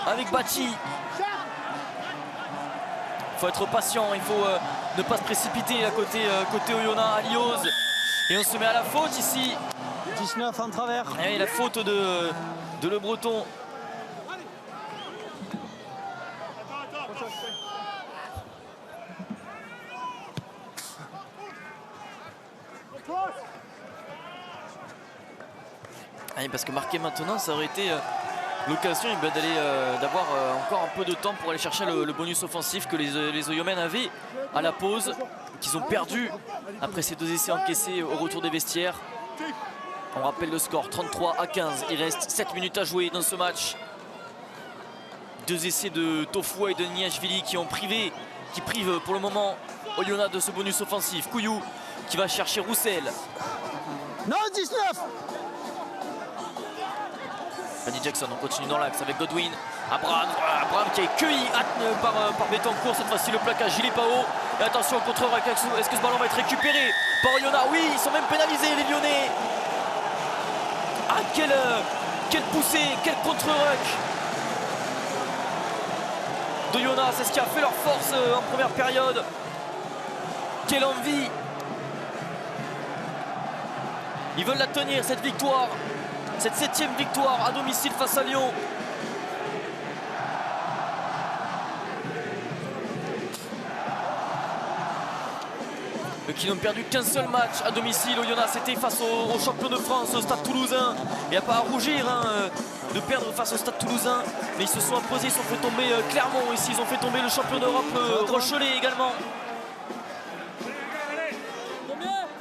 avec Bati. Il faut être patient, il faut ne pas se précipiter à côté Oyonnax, à Lioz. Et on se met à la faute ici. 19 en travers. Et la faute de Le Breton. Ah, parce que marquer maintenant, ça aurait été l'occasion d'avoir encore un peu de temps pour aller chercher le bonus offensif que les Oyomènes avaient à la pause, qu'ils ont perdu après ces 2 essais encaissés au retour des vestiaires. On rappelle le score 33-15. Il reste 7 minutes à jouer dans ce match. 2 essais de Tofua et de Iniashvili qui privent pour le moment Oyonnax de ce bonus offensif. Couillou qui va chercher Roussel. Non, 19. Paddy Jackson, on continue dans l'axe avec Godwin. Abraham qui est cueilli par Betancourt. Cette fois-ci le plaquage, il est pas haut. Et attention au contre-ruck. Est-ce que ce ballon va être récupéré par Oyonnax? Oui, ils sont même pénalisés les Lyonnais. Ah, quelle poussée, quel contre-ruck d'Oyonnax. C'est ce qui a fait leur force en première période. Quelle envie. Ils veulent la tenir cette victoire. Cette 7e victoire à domicile face à Lyon. Qui n'ont perdu qu'un seul match à domicile. Oyonnax, c'était face au champion de France, au Stade Toulousain. Il n'y a pas à rougir de perdre face au Stade Toulousain. Mais ils se sont imposés, ils ont fait tomber Clermont ici. Ils ont fait tomber le champion d'Europe Rochelais également.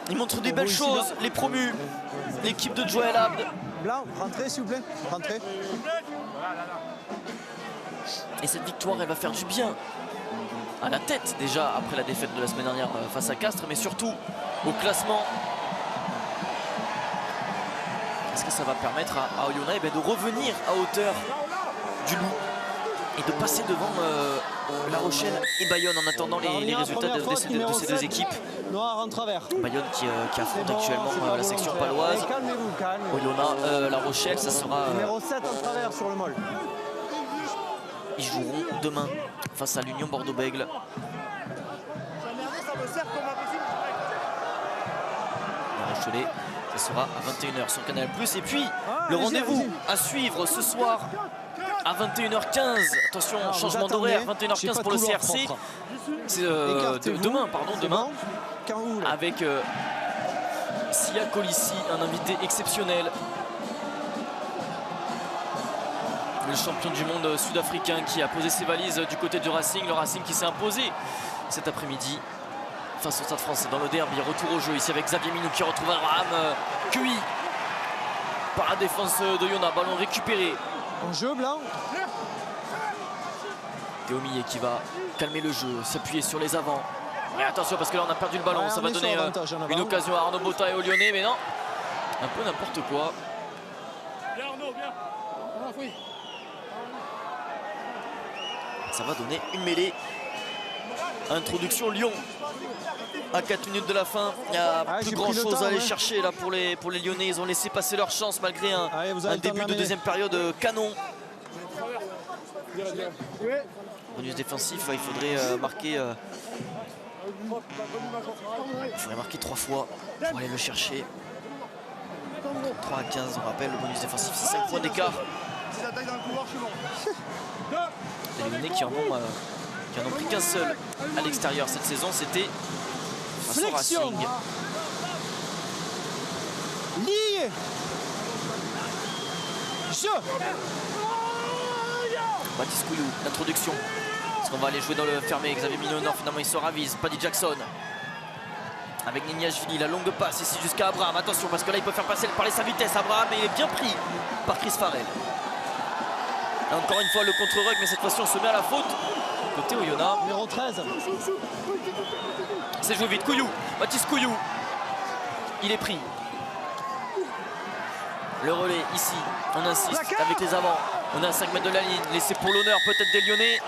Ils montrent des belles choses, les promus, l'équipe de Joël Abd. Blanc, rentrez s'il vous plaît, rentrez. Et cette victoire, elle va faire du bien à la tête déjà après la défaite de la semaine dernière face à Castres, mais surtout au classement. Est-ce que ça va permettre à Oyonnax de revenir à hauteur du Loup et de passer devant La Rochelle et Bayonne en attendant les résultats de ces deux équipes. Noir en travers. Bayonne qui affronte actuellement la section paloise. Calmez-vous, calmez-vous. Oyonnax, La Rochelle, ça sera... Numéro 7 en travers sur le mol. Ils joueront demain face à l'Union Bordeaux-Bègles. La Rochelet, ça sera à 21h sur Canal+. Et puis, le rendez-vous à suivre ce soir à 21h15. Attention, changement d'horaire, 21h15 pour le CRC. C'est demain, pardon, demain. Avec Sia Colissi, un invité exceptionnel. Le champion du monde sud-africain qui a posé ses valises du côté du Racing. Le Racing qui s'est imposé cet après-midi face au Stade Français dans le derby. Retour au jeu ici avec Xavier Minou qui retrouve Abraham cueilli par la défense d'Oyonnax. Ballon récupéré. En jeu, Blanc. Théo Millet qui va calmer le jeu, s'appuyer sur les avants. Mais attention parce que là on a perdu le ballon. Ça va donner une occasion à Arnaud Botta et aux Lyonnais. Mais non, un peu n'importe quoi. Bien Arnaud, bien. Oui. Ça va donner une mêlée. Introduction Lyon. À 4 minutes de la fin, il n'y a plus grand chose à aller chercher là pour les Lyonnais. Ils ont laissé passer leur chance malgré un début de deuxième période canon. Bonus défensif, il faudrait marquer. Il faudrait marquer 3 fois pour aller le chercher. 3 à 15, on rappelle, le bonus défensif, c'est 5 points d'écart. Les Lyonnais qui en ont pris qu'un seul à l'extérieur cette saison, c'était face au Racing. Lié. Jeu. Baptiste Couillou, l'introduction. Est-ce qu'on va aller jouer dans le fermé? Xavier Minou, non, finalement il se ravise. Paddy Jackson. Avec Nignashvili, la longue passe ici jusqu'à Abraham. Attention parce que là il peut faire parler sa vitesse. Abraham, et il est bien pris par Chris Farrell. Encore une fois le contre-rug, mais cette fois-ci on se met à la faute. Côté Oyonnax. Numéro 13. C'est joué vite. Couillou, Baptiste Couillou. Il est pris. Le relais ici, on insiste avec les avants. On est à 5 mètres de la ligne, laissé pour l'honneur peut-être des Lyonnais.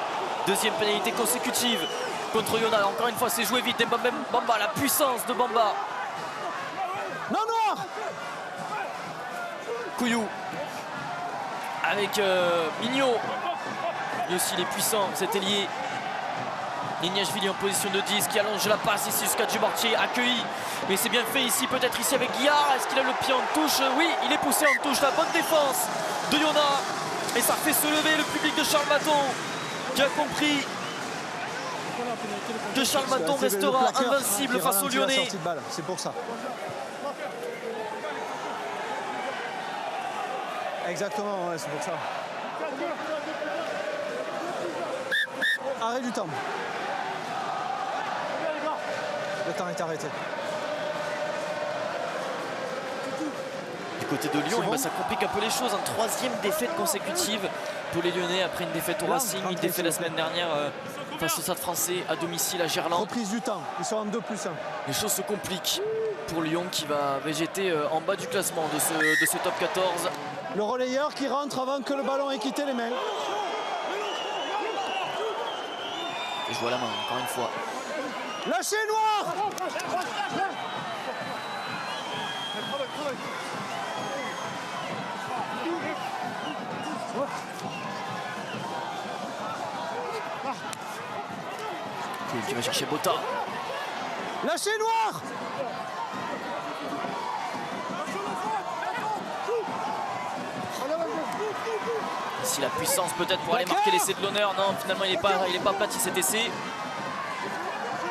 Deuxième pénalité consécutive contre Oyonnax. Encore une fois, c'est joué vite. Et Bamba, la puissance de Bamba. Non, noir. Couillou avec Mignot. Lui aussi, il est puissant, cet ailier. Nignashvili en position de 10 qui allonge la passe ici jusqu'à Dumortier, accueilli. Mais c'est bien fait ici, peut-être ici avec Guillard. Est-ce qu'il a le pied en touche? Oui, il est poussé en touche. La bonne défense de Oyonnax. Et ça fait se lever le public de Charles Maton qui a compris que Charles Maton restera invincible face aux Lyonnais. C'est pour ça. Exactement, ouais, c'est pour ça. Arrêt du temps. Le temps est arrêté. Du côté de Lyon, ça complique un peu les choses. Une troisième défaite consécutive pour les Lyonnais après une défaite au Racing, une défaite la semaine dernière face au Stade Français à domicile à Gerland. Reprise du temps, ils sont en 2+1. Les choses se compliquent pour Lyon qui va végéter en bas du classement de ce top 14. Le relayeur qui rentre avant que le ballon ait quitté les mains. Et joue à la main, encore une fois. Lâchez Noir. Qui va chercher Botta. Lâchez Noir. Ici la puissance peut-être pour aller marquer l'essai de l'honneur. Non, finalement il n'est pas aplati cet essai.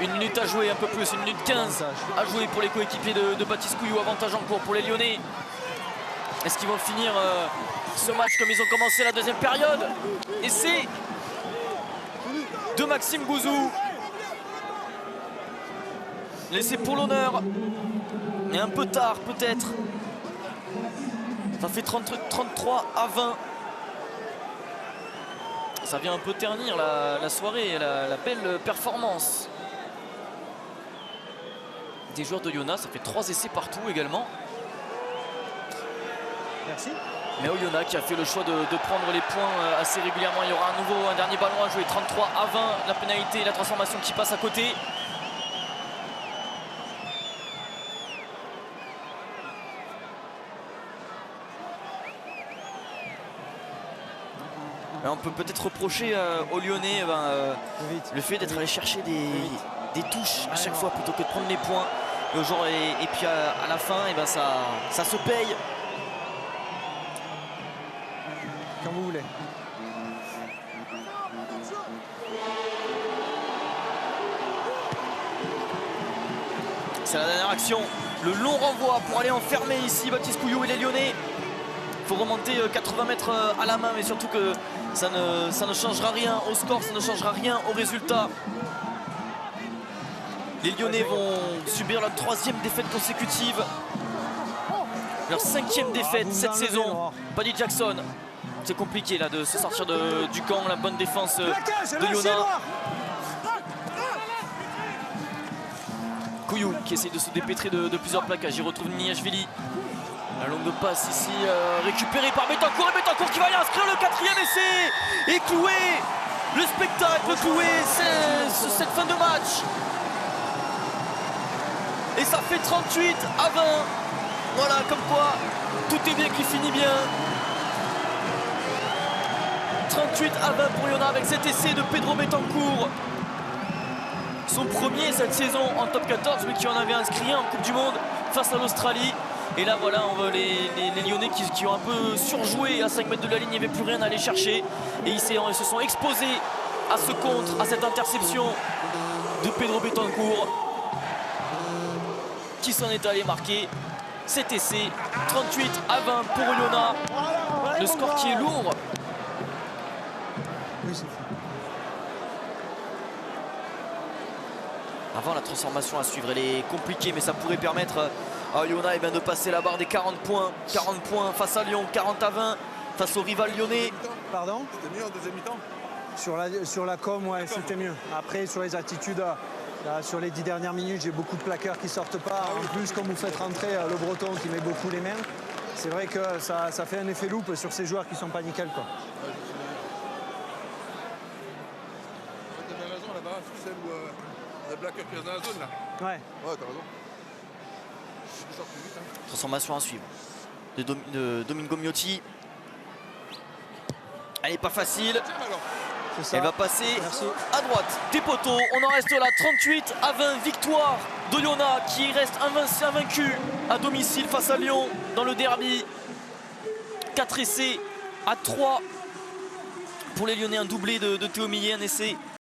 1 minute à jouer, un peu plus, 1 minute 15 à jouer pour les coéquipiers de Baptiste Couillou. Avantage en cours pour les Lyonnais. Est-ce qu'ils vont finir ce match comme ils ont commencé la deuxième période? Essai de Maxime Gouzou. L'essai pour l'honneur. Et un peu tard peut-être. Ça fait 33 à 20. Ça vient un peu ternir la soirée, la belle performance des joueurs de Oyonnax. Ça fait 3 essais partout également. Merci. Mais Oyonnax qui a fait le choix de prendre les points assez régulièrement. Il y aura à nouveau un dernier ballon à jouer. 33 à 20. La pénalité et la transformation qui passe à côté. Et on peut peut-être reprocher aux Lyonnais le fait d'être allé chercher des touches à chaque fois plutôt que de prendre les points. Et puis à la fin, ça se paye. Quand vous voulez. C'est la dernière action. Le long renvoi pour aller enfermer ici Baptiste Couillou et les Lyonnais. Il faut remonter 80 mètres à la main, mais surtout que ça ne changera rien au score, ça ne changera rien au résultat. Les Lyonnais vont subir leur 3e défaite consécutive. Leur 5e défaite cette saison. Paddy Jackson. C'est compliqué là de se sortir du camp. La bonne défense de Oyonnax. Couillou qui essaye de se dépêtrer de plusieurs plaquages. Il retrouve Niashvili. La longue passe ici récupérée par Betancourt. Et Betancourt qui va y inscrire le 4e essai. Et clouer le spectacle, clouer cette fin de match. Et ça fait 38 à 20. Voilà, comme quoi tout est bien qui finit bien. 38 à 20 pour Oyonnax avec cet essai de Pedro Betancourt. Son premier cette saison en top 14, mais qui en avait inscrit en Coupe du Monde face à l'Australie. Et là voilà, on voit les Lyonnais qui ont un peu surjoué à 5 mètres de la ligne, il n'y avait plus rien à aller chercher. Et ils se sont exposés à ce contre, à cette interception de Pedro Betancourt, qui s'en est allé marquer cet essai. 38 à 20 pour Oyonnax. Le score qui est lourd. Avant la transformation à suivre, elle est compliquée, mais ça pourrait permettre à Oyonnax de passer la barre des 40 points. 40 points face à Lyon, 40 à 20 face au rival lyonnais. Pardon? C'était mieux en deuxième mi-temps? Sur la com, ouais, c'était mieux. Après, sur les attitudes, là, sur les 10 dernières minutes, j'ai beaucoup de plaqueurs qui sortent pas. En plus, comme vous faites rentrer le Breton qui met beaucoup les mains, c'est vrai que ça fait un effet loupe sur ces joueurs qui sont pas nickel, quoi. T'avais raison là-bas, c'est celle où le plaqueur qui est dans la zone là. Ouais. Ouais, t'as raison. Je sors plus vite, hein. Transformation à suivre de Domingo Miotti. Elle n'est pas facile. Tiens, alors. Elle va passer Merci. à droite des poteaux. On en reste là, 38 à 20. Victoire d'Oyonnax qui reste invaincu à domicile face à Lyon dans le derby. 4 essais à 3 pour les Lyonnais. Un doublé de Théo Millet, un essai